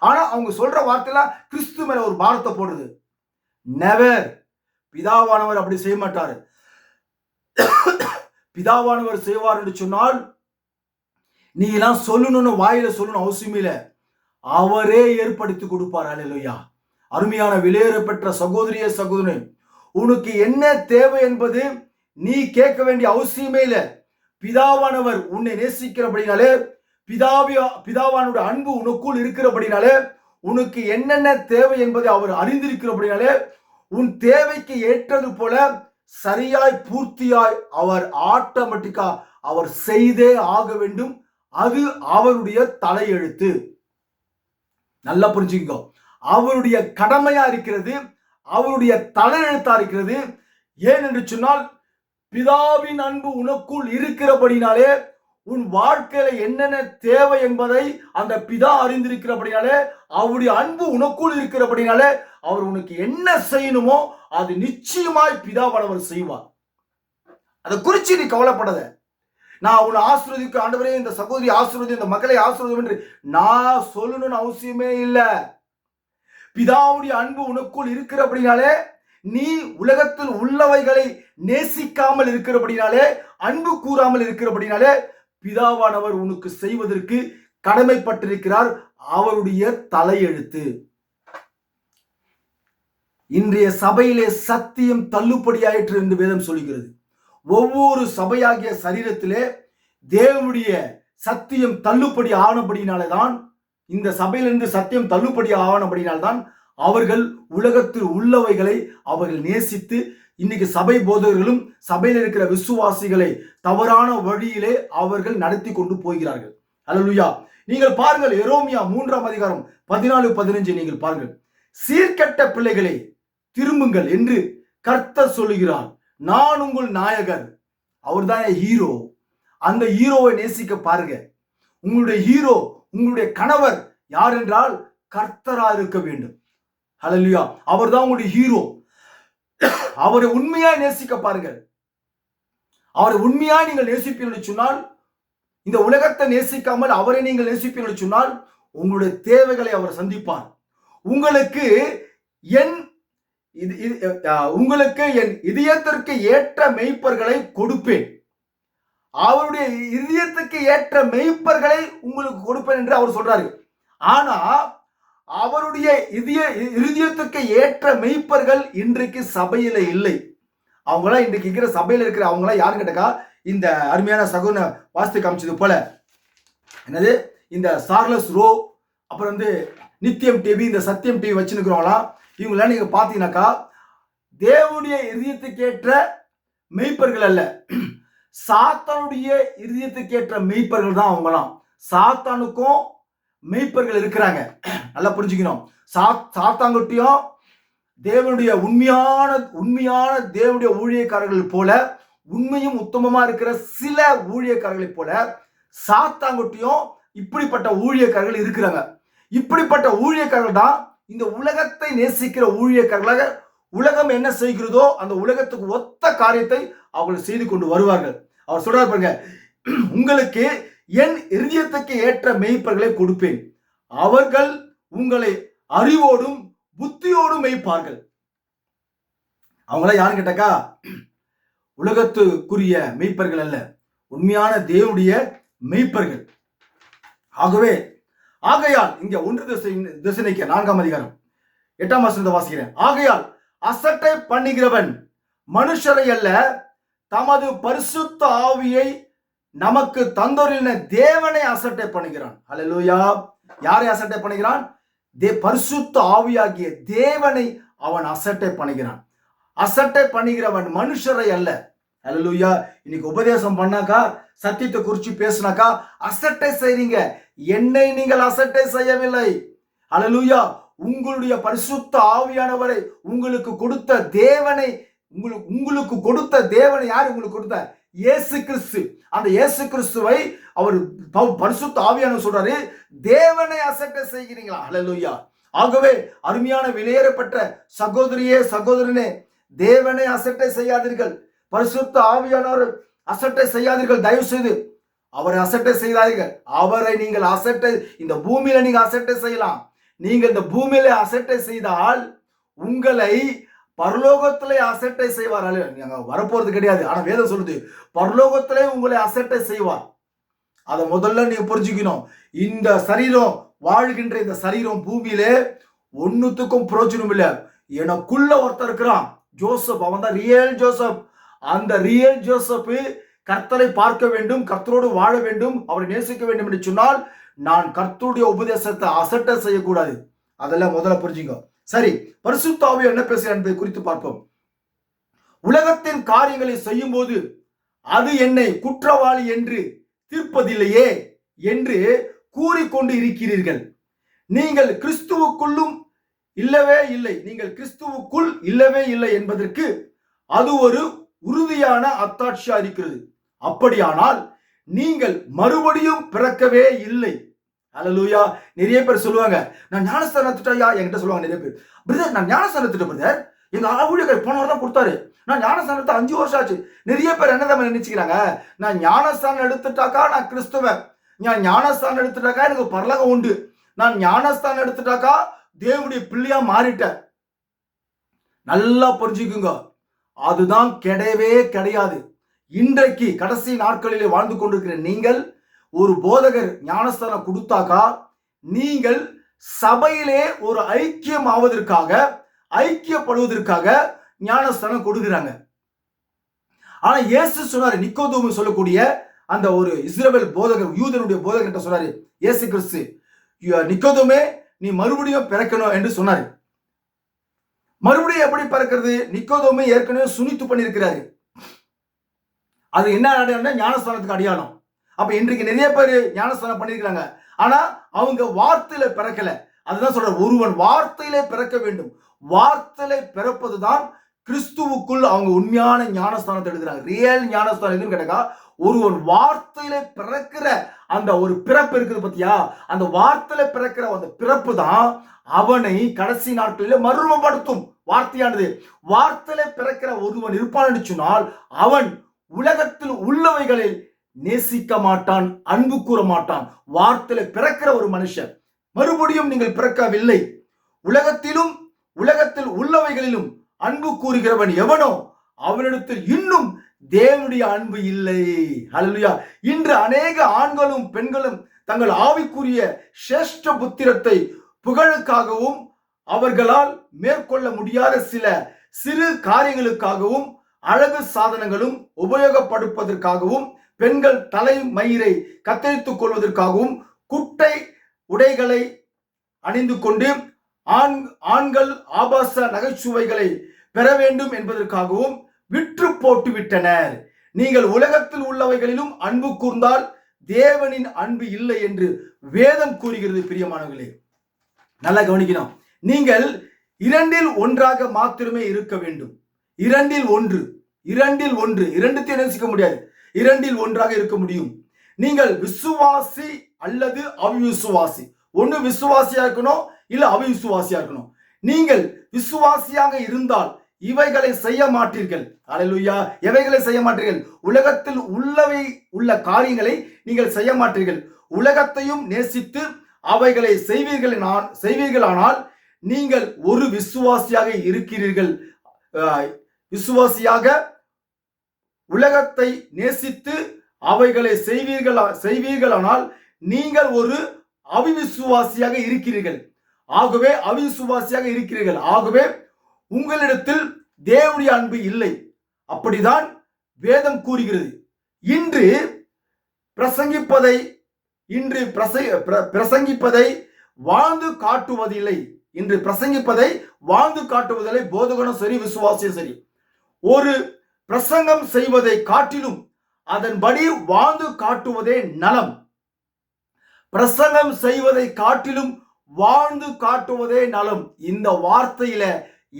ஆனா அவங்க சொல்ற வார்த்தையெல்லாம் கிறிஸ்து மேல ஒரு பாரத்தை போடுது. நெவர். பிதாவானவர் அப்படி செய்ய மாட்டாரு. பிதாவானவர் செய்வார் என்று சொன்னால் நீ எல்லாம் சொல்லணும்னு வாயில சொல்லணும் அவசியம் இல்லை, அவரே ஏற்படுத்தி கொடுப்பார். அல்லேலூயா. அருமையான விலையேற பெற்ற சகோதரிய சகோதரன், உனக்கு என்ன தேவை என்பது நீ கேட்க வேண்டிய அவசியமே இல்லை. பிதாவானவர் உன்னை நேசிக்கிறபடினாலே, பிதாவானுடைய அன்பு உனக்குள் இருக்கிறபடினாலே, உனக்கு என்னென்ன தேவை என்பதை அவர் அறிந்திருக்கிறபடினாலே, உன் தேவைக்கு ஏற்றது போல சரியாய் பூர்த்தியாய் அவர் ஆட்டோமேட்டிக்கா அவர் செய்தே ஆக வேண்டும். அது அவருடைய தலையெழுத்து. நல்லா புரிஞ்சுக்கோ. அவருடைய கடமையா இருக்கிறது, அவருடைய தலையெழுத்தா இருக்கிறது. ஏன் என்று சொன்னால், பிதாவின் அன்பு உனக்குள் இருக்கிறபடினாலே உன் வாழ்க்கையில என்னென்ன தேவை என்பதை அந்த பிதா அறிந்திருக்கிறபடினாலே, அவருடைய அன்பு உனக்குள் இருக்கிறபடினாலே அவர் உனக்கு என்ன செய்யணுமோ அது நிச்சயமாய் பிதாவானவர் செய்வார். அதை குறித்து நீ கவலைப்படாத. நான் உன்னை ஆசீர்வதிக்க, ஆண்டவரே இந்த சகோதரி ஆசீர்வதி, இந்த மக்களை ஆசீர்வதி என்று நான் சொல்லணும்னு அவசியமே இல்லை. பிதாவுடைய அன்பு உனக்குள் இருக்கிறபடினாலே, நீ உலகத்தில் உள்ளவைகளை நேசிக்காமல் இருக்கிறபடினாலே, அன்பு கூறாமல் இருக்கிறபடினாலே, பிதாவானவர் உனக்கு செய்வதற்கு கடமைப்பட்டிருக்கிறார். அவருடைய தலையெழுத்து. இன்றைய சபையிலே சத்தியம் தள்ளுபடியாயிற்று என்று வேதம் சொல்கிறது. ஒவ்வொரு சபையாகிய சரீரத்திலே தேவனுடைய சத்தியம் தள்ளுபடி ஆனபடினால்தான், இந்த சபையிலிருந்து சத்தியம் தள்ளுபடி ஆனபடினால்தான் அவர்கள் உலகத்தில் உள்ளவைகளை அவர்கள் நேசித்து, இன்னைக்கு சபை போதகர்களும் சபையில் இருக்கிற விசுவாசிகளை தவறான வழியிலே அவர்கள் நடத்தி கொண்டு போகிறார்கள். அல்லேலூயா. நீங்கள் பாருங்கள், எரோமியா 3:14-15 நீங்கள் பாருங்கள். சீர்கெட்ட பிள்ளைகளே திரும்புங்கள் என்று கர்த்தர் சொல்லுகிறார். நான் உங்கள் நாயகர். அவர் தான் ஹீரோ. அந்த ஹீரோவை நேசிக்க பாருங்க. உங்களுடைய ஹீரோ, உங்களுடைய கணவர் யார் என்றால் கர்த்தரா இருக்க வேண்டும். அல்லேலூயா. அவர் தான் உங்களுடைய ஹீரோ. அவரை உண்மையா நேசிக்க பாருங்கள். அவரை உண்மையா நீங்கள் நேசிப்பீர்கள் சொன்னால், இந்த உலகத்தை நேசிக்காமல் அவரை நீங்கள் நேசிப்பீர்கள் சொன்னால் உங்களுடைய தேவைகளை அவர் சந்திப்பார். உங்களுக்கு என் இதயத்திற்கு ஏற்ற மெய்ப்பர்களை கொடுப்பேன். அவருடைய இதயத்துக்கு ஏற்ற மெய்ப்பர்களை உங்களுக்கு கொடுப்பேன் என்று அவர் சொல்றாரு. ஆனா அவருடைய இதயத்துக்கு ஏற்ற மெய்ப்பர்கள் இன்றைக்கு சபையில இல்லை. அவங்களாம் இன்றைக்கு இருக்கிற சபையில இருக்கிற அவங்களாம் யாரும் கேட்டக்கா, இந்த அருமையான சகுன வாஸ்து காமிச்சது போல என்னது இந்த சார்லஸ் ரோ, அப்புறம் நித்தியம் டிவி, இந்த சத்தியம் டிவி வச்சுருக்கிறவங்களாம் இவங்களாம் நீங்க பாத்தீங்கன்னாக்கா தேவனுடைய இதயத்துக்கு ஏற்ற மெய்ப்பர்கள் அல்ல, சாத்தானுடைய இதயத்துக்கு ஏற்ற மெய்ப்பர்கள் தான் அவங்களாம். சாத்தானுக்கும் மெய்ப்பர்கள் இருக்கிறாங்க, நல்லா புரிஞ்சுக்கணும். சாத்தாங்குட்டியும் தேவனுடைய உண்மையான தேவனுடைய ஊழியக்காரர்கள் போல, உண்மையும் உத்தமமா இருக்கிற சில ஊழியக்காரர்களை போல சாத்தாங்குட்டியும் இப்படிப்பட்ட ஊழியக்காரர்கள் இருக்கிறாங்க. இப்படிப்பட்ட ஊழியக்காரர்கள் தான் இந்த உலகத்தை நேசிக்கிற ஊழியக்காரர்களாக உலகம் என்ன செய்கிறதோ அந்த உலகத்துக்கு ஒத்த காரியத்தை அவர்கள் செய்து கொண்டு வருவார்கள். அவர் சொல்றாரு பாருங்க, உங்களுக்கு என் இதயத்துக்கு ஏற்ற மெய்ப்பர்களை கொடுப்பேன், அவர்கள் உங்களை அறிவோடும் புத்தியோடும் மெய்ப்பார்கள். அவங்கள யாரும் கேட்டாக்கா உலகத்துக்குரிய மெய்ப்பர்கள் அல்ல, உண்மையான தேவனுடைய மெய்ப்பர்கள். ஆகையால் இங்க 1 தெசலோனிக்கே 4ஆம் அதிகாரம் 8ஆம் வசனத்தை வாசிக்கிறேன். ஆகையால் அசட்டை பண்ணுகிறவன் மனுஷரை அல்ல, தமது பரிசுத்த ஆவியை நமக்கு தந்தோரின தேவனை அசட்டை பண்ணுகிறான். அல்லேலூயா. யாரை அசட்டை பண்ணுகிறான்? பரிசுத்த ஆவியாகிய தேவனை அவன் அசட்டை பண்ணுகிறான். அசட்டை பண்ணுகிறவன் மனுஷரை அல்ல. அல்லேலூயா. இன்னைக்கு உபதேசம் பண்ணாக்கா, சத்தியத்தை குறித்து பேசினாக்கா அசட்டை செய்றீங்க. என்னை நீங்கள் அசட்டை செய்யவில்லை. அல்லேலூயா. உங்களுடைய பரிசுத்த ஆவியானவரை உங்களுக்கு கொடுத்த தேவனை, உங்களுக்கு கொடுத்த தேவனை யார் உங்களுக்கு கொடுத்த? இயேசு கிறிஸ்து. அந்த இயேசு கிறிஸ்துவை அவர் பரிசுத்த ஆவியானவர் சொல்றாரு, தேவனை அசட்டை செய்கிறீங்களா? அல்லேலூயா. ஆகவே அருமையான விலையேறப்பட்ட சகோதரியே சகோதரனே, தேவனை அசட்டை செய்யாதீர்கள், பரிசுத்த ஆவியானவர் அசட்டை செய்யாதீர்கள். தயவு செய்து அவரை அசட்டை செய்யாதீர்கள். அவரை நீங்கள் அசட்டை இந்த பூமியில நீங்க அசட்டை செய்யலாம். நீங்க இந்த பூமியில அசட்டை செய்தால் உங்களை பரலோகத்திலே அசட்டை செய்வார். வரப்போறது கிடையாது, ஆனா வேதம் சொல்லுது பரலோகத்திலே உங்களை அசட்டை செய்வார். அதை முதல்ல நீங்க புரிஞ்சுக்கணும். இந்த சரீரம் வாழ்கின்ற இந்த சரீரம் பூமியிலே ஒன்னுத்துக்கும் பிரயோஜனம் இல்லை. எனக்குள்ள ஒருத்தர் இருக்கிறான், ஜோசப், அவன் தான் ரியல் ஜோசப். அந்த ரியல் ஜோசப் கர்த்தரை பார்க்க வேண்டும், கர்த்தரோடு வாழ வேண்டும், அவரை நேசிக்க வேண்டும் என்று சொன்னால் நான் கர்த்தருடைய உபதேசத்தை அசட்டை செய்யக்கூடாது. அதெல்லாம் முதல்ல புரிஞ்சுங்க. சரி, பரிசுத்த ஆவியானவர் என்ன பேசுகிறார் என்பதை குறித்து பார்ப்போம். உலகத்தின் காரியங்களை செய்யும் போது அது என்னை குற்றவாளி என்று தீர்ப்பதில்லையே என்று கூறிக்கொண்டு இருக்கிறீர்கள். நீங்கள் கிறிஸ்துவுக்குள்ளும் இல்லவே இல்லை, நீங்கள் கிறிஸ்துவுக்குள் இல்லவே இல்லை என்பதற்கு அது ஒரு உறுதியான அத்தாட்சியா இருக்கிறது. அப்படியானால் நீங்கள் மறுபடியும் பிறக்கவே இல்லை. அல்லேலூயா. நிறைய பேர் சொல்லுவாங்க, நான் ஞானஸ்தானம் எடுத்துட்டா, என்கிட்ட சொல்லுவாங்க நிறைய பேர், பிரதர் நான் ஞானஸ்தானம் எடுத்துட்டேன் பிரதர், எங்க ஊழியர்கள் போன வாரம் தான் கொடுத்தாரு, நான் ஞானஸ்தானத்தை 5 வருஷம் ஆச்சு. நிறைய பேர் என்னதான் நினைச்சுக்கிறாங்க, நான் ஞானஸ்தானம் எடுத்துட்டாக்கா நான் கிறிஸ்துவன், நான் ஞானஸ்தானம் எடுத்துட்டாக்கா எனக்கு பரலோகம் உண்டு, நான் ஞானஸ்தானம் எடுத்துட்டாக்கா தேவனுடைய பிள்ளையா மாறிட்டேன். நல்லா புரிஞ்சுக்குங்க, அதுதான் கிடையவே கிடையாது. இன்றைக்கு கடைசி நாட்களிலே வாழ்ந்து கொண்டிருக்கிற நீங்கள் ஒரு போதகர் ஞானஸ்தானம் கொடுத்தாக்கா நீங்கள் சபையிலே ஒரு ஐக்கியம் ஆவதற்காக, ஐக்கியப்படுவதற்காக ஞானஸ்தானம் கொடுக்கிறாங்க. ஆனா இயேசு சொன்னாரு, நிக்கோதேமு சொல்லக்கூடிய அந்த ஒரு இஸ்ரவேல் போதகர், யூதனுடைய போதகர்கிட்ட சொன்னாரு இயேசு கிறிஸ்து, நிக்கோதேமே நீ மறுபடியும் பிறக்கணும் என்று சொன்னாரு. மறுபடியும் எப்படி பிறக்கிறது? நிக்கோதேமு ஏற்கனவே சுனித்து பண்ணியிருக்கிறாரு. அது என்ன அடையாளம்? ஞானஸ்தானத்துக்கு அடையாளம். அப்ப இன்றைக்கு நிறைய பேர் ஞானஸ்தானம் பண்ணிருக்காங்க, ஆனா அவங்க வார்த்தையில பிறக்கல. அதுதான் சொல்ற, ஒருவன் வார்த்தையிலே பிறக்க வேண்டும். வார்த்தையிலே பிறப்பதுதான் கிறிஸ்துவுக்குள் அவங்க உண்மையான ஞானஸ்தானத்தை எடுக்கிறாங்க. ரியல் ஞானஸ்தானம் எதுன்னு கேட்டா, ஒருவன் வார்த்தையிலே பிறக்கிற அந்த ஒரு பிறப்பு இருக்குது பத்தியா, அந்த வார்த்தையில பிறக்கிற அந்த பிறப்பு தான் அவனை கடைசி நாட்களில் மறுரூபப்படுத்தும். வார்த்தையானது வார்த்தையில பிறக்கிற ஒருவன் இருப்பான் என்று சொன்னால் அவன் உலகத்தில் உள்ளவைகளில் நேசிக்க மாட்டான், அன்பு கூற மாட்டான். வார்த்தையில பிறக்கிற ஒரு மனுஷன் மறுபடியும் நீங்கள் பிறக்கவில்லை. உலகத்திலும் உலகத்தில் உள்ளவைகளிலும் அன்பு கூறுகிறவன் எவனோ அவனிடத்தில் இன்னும் தேவனுடைய அன்பு இல்லை. ஹல்லேலூயா. இன்று அநேக ஆண்களும் பெண்களும் தங்கள் ஆவிக்குரிய சிரேஷ்ட புத்திரத்தை புகழுக்காகவும் அவர்களால் மேற்கொள்ள முடியாத சில சிறு காரியங்களுக்காகவும் அழகு சாதனங்களும் உபயோகப்படுத்துவதற்காகவும் பெண்கள் தலை மயிரை கத்தரித்துக் கொள்வதற்காகவும் குட்டை உடைகளை அணிந்து கொண்டு ஆண்கள் ஆபாச நகைச்சுவைகளை பெற வேண்டும் என்பதற்காகவும் விற்று போட்டு விட்டனர். நீங்கள் உலகத்தில் உள்ளவைகளிலும் அன்பு கூர்ந்தால் தேவனின் அன்பு இல்லை என்று வேதம் கூறுகிறது. பிரியமானவர்களே, நல்லா கவனிக்கணும். நீங்கள் இரண்டில் ஒன்றாக மாத்திரமே இருக்க வேண்டும். இரண்டில் ஒன்று இரண்டுத்தையும் நேசிக்க முடியாது. இரண்டில் ஒன்றாக இருக்க முடியும். நீங்கள் விசுவாசி அல்லது அவிசுவாசி. ஒன்னு விசுவாசியா இருக்கணும், இல்ல அவிசுவாசியா இருக்கணும். நீங்கள் விசுவாசியாக இருந்தால் இவைகளை செய்ய மாட்டீர்கள். அல்லேலூயா. எவைகளை செய்ய மாட்டீர்கள்? உலகத்தில் உள்ள காரியங்களை நீங்கள் செய்ய மாட்டீர்கள். உலகத்தையும் நேசித்து அவைகளை செய்வீர்களானால் நீங்கள் ஒரு விசுவாசியாக இருக்கிறீர்கள். விசுவாசியாக உலகத்தை நேசித்து அவைகளை செய்வீர்களானால் நீங்கள் ஒரு அவிசுவாசியாக இருக்கிறீர்கள். ஆகவே உங்களிடத்தில் தேவனுடைய அன்பு இல்லை. அப்படிதான் வேதம் கூறுகிறது. இன்று பிரசங்கிப்பதை வாழ்ந்து காட்டுவதில்லை. போதகனும் சரி, விசுவாசியும் சரி. ஒரு பிரசங்கம் செய்வதை காட்டிலும் அதன்படி வாழ்ந்து காட்டுவதே நலம். பிரசங்கம் செய்வதை காட்டிலும் வாழ்ந்து காட்டுவதே நலம். இந்த வார்த்தையில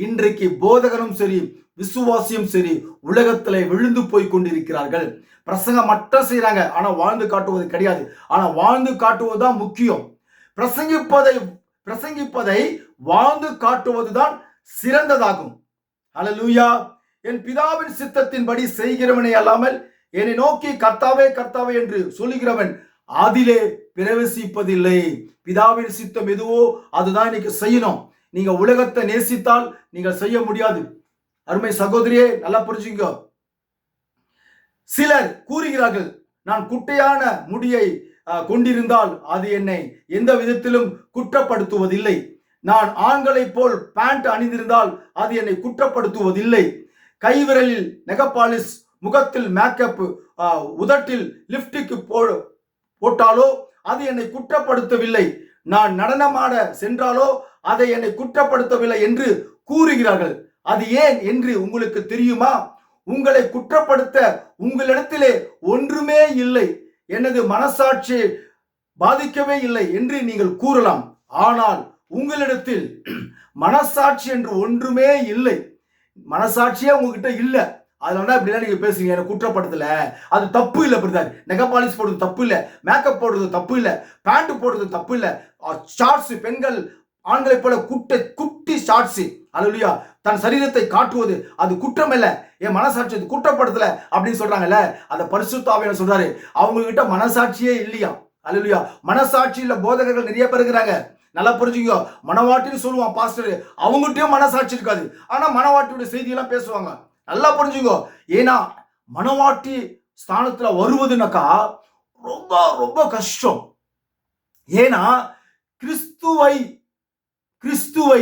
இன்றைக்கு போதகனும் சரி, விசுவாசியும் சரி உலகத்திலே விழுந்து போய் கொண்டிருக்கிறார்கள். பிரசங்கம் மட்டும் செய்யறாங்க, ஆனா வாழ்ந்து காட்டுவது கிடையாது. ஆனா வாழ்ந்து காட்டுவதுதான் முக்கியம். பிரசங்கிப்பதை வாழ்ந்து காட்டுவதுதான் சிறந்ததாகும். அல்லேலூயா. என் பிதாவின் சித்தத்தின்படி செய்கிறவனே அல்லாமல் என்னை நோக்கி கர்த்தாவே கர்த்தாவே என்று சொல்லுகிறவன் அதிலே பிரவேசிப்பதில்லை. பிதாவின் சித்தம் எதுவோ அதுதான் இன்னைக்கு செய்யணும். நீங்க உலகத்தை நேசித்தால் நீங்கள் செய்ய முடியாது. அருமை சகோதரியே, நல்லா புரிஞ்சுங்க. சிலர் கூறுகிறார்கள், நான் குட்டையான முடியை கொண்டிருந்தால் அது என்னை எந்த விதத்திலும் குற்றப்படுத்துவதில்லை. நான் ஆண்களை போல் பேண்ட் அணிந்திருந்தால் அது என்னை குற்றப்படுத்துவதில்லை. கைவிரலில் நெகபாலிஸ், முகத்தில் மேக்கப், உதட்டில் லிப்டிக் போட்டாலோ அது என்னை குற்றப்படுத்தவில்லை. நான் நடனமாட சென்றாலோ அதை என்னை குற்றப்படுத்தவில்லை என்று கூறுகிறார்கள். அது ஏன் என்று உங்களுக்கு தெரியுமா? உங்களை குற்றப்படுத்த உங்களிடத்திலே ஒன்றுமே இல்லை, எனது மனசாட்சி பாதிக்கவே இல்லை என்று நீங்கள் கூறலாம். ஆனால் உங்களிடத்தில் மனசாட்சி என்று ஒன்றுமே இல்லை. மனசாட்சியே உங்ககிட்ட இல்லை. அதனால இப்படிலாம் நீங்க பேசுறீங்க, எனக்கு குற்றப்படுத்தல. அது தப்பு இல்லை பிரதர். நெகபாலிஸ் போடுறது தப்பு இல்லை, மேக்கப் போடுறது தப்பு இல்லை, பேண்ட் போடுறது தப்பு இல்லை. ஷார்ட்ஸ், பெண்கள் ஆண்களை போல குட்டி ஷார்ட்ஸ், அல்லேலூயா, தன் சரீரத்தை காட்டுவது அது குற்றம் இல்லை, என் மனசாட்சி அது குற்றப்படுத்தல அப்படின்னு சொல்றாங்கல்ல. அந்த பரிசுத்த ஆவியானவர் சொல்றாரு, அவங்க கிட்ட மனசாட்சியே இல்லையா. அல்லேலூயா. மனசாட்சி இல்ல போதகர்கள் நிறைய பேர் இருக்கிறாங்க. நல்லா புரிஞ்சுக்கோ. மனவாட்டின்னு சொல்லுவான் பாஸ்டர், அவங்ககிட்டயும் மனசாட்சி இருக்காது, ஆனா மனவாட்டியுடைய செய்தியெல்லாம் பேசுவாங்க. நல்லா புரிஞ்சுக்கோ. ஏன்னா மனவாட்டி ஸ்தானத்துல வருவதுனாக்கா ரொம்ப ரொம்ப கஷ்டம். ஏன்னா கிறிஸ்துவை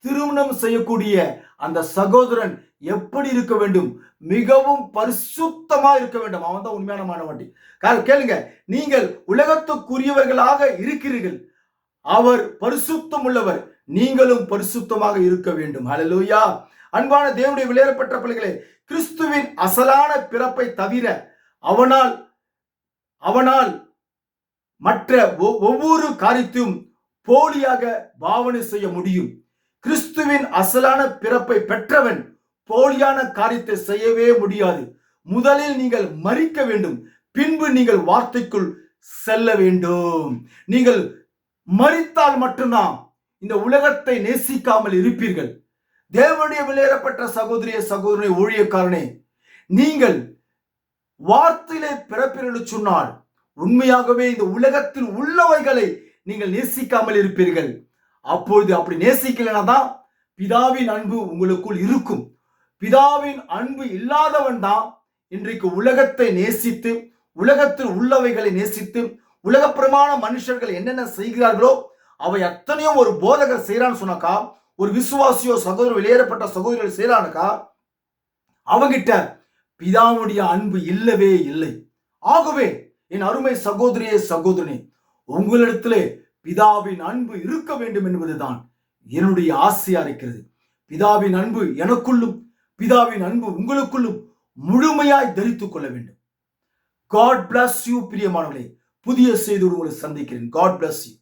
திருமணம் செய்யக்கூடிய அந்த சகோதரன் எப்படி இருக்க வேண்டும்? மிகவும் பரிசுத்தமா இருக்க வேண்டும். அவன் தான் உண்மையான மனவாட்டி. கேளுங்க, நீங்கள் உலகத்துக்குரியவர்களாக இருக்கிறீர்கள், அவர் பரிசுத்தம் உள்ளவர், நீங்களும் பரிசுத்தமாக இருக்க வேண்டும். ஹல்லேலூயா. அன்பான தேவனுடைய விலையேறப்பட்ட பிள்ளைகளே, கிறிஸ்துவின் அசலான பிறப்பை தவிர அவனால் மற்ற ஒவ்வொரு காரியத்தையும் போலியாக பாவனை செய்ய முடியும். கிறிஸ்துவின் அசலான பிறப்பை பெற்றவன் போலியான காரியத்தை செய்யவே முடியாது. முதலில் நீங்கள் மரிக்க வேண்டும், பின்பு நீங்கள் வார்த்தைக்குள் செல்ல வேண்டும். நீங்கள் மரித்தால் மட்டும்தான் இந்த உலகத்தை நேசிக்காமல் இருப்பீர்கள். தேவனுடைய விலையேறப்பட்ட சகோதரனே ஊழியக்காரனே, நீங்கள் வார்த்தையிலே பிறப்பீர் என்று சொன்னால் உண்மையாகவே இந்த உலகத்தில் உள்ளவைகளை நீங்கள் நேசிக்காமல் இருப்பீர்கள். அப்பொழுது அப்படி நேசிக்கலனா தான் பிதாவின் அன்பு உங்களுக்குள் இருக்கும். பிதாவின் அன்பு இல்லாதவன் தான் இன்றைக்கு உலகத்தை நேசித்து, உலகத்தில் உள்ளவைகளை நேசித்து, உலகப்பிரமான மனுஷர்கள் என்னென்ன செய்கிறார்களோ அவை அத்தனையும் ஒரு போதகர் செய்யறான்னு சொன்னாக்கா, ஒரு விசுவாசியோ சகோதரர் வெளியேறப்பட்ட சகோதரர்கள் செய்யறானுக்கா, அவங்கிட்ட பிதாவுடைய அன்பு இல்லவே இல்லை. ஆகவே என் அருமை சகோதரியே சகோதரனே, உங்களிடத்திலே பிதாவின் அன்பு இருக்க வேண்டும் என்பதுதான் என்னுடைய ஆசையா இருக்கிறது. பிதாவின் அன்பு எனக்குள்ளும் பிதாவின் அன்பு உங்களுக்குள்ளும் முழுமையாய் தரித்துக் கொள்ள வேண்டும். God bless you பிரியமானவர்களே. புதிய செய்தியோடு உங்களை சந்திக்கிறேன். God bless you.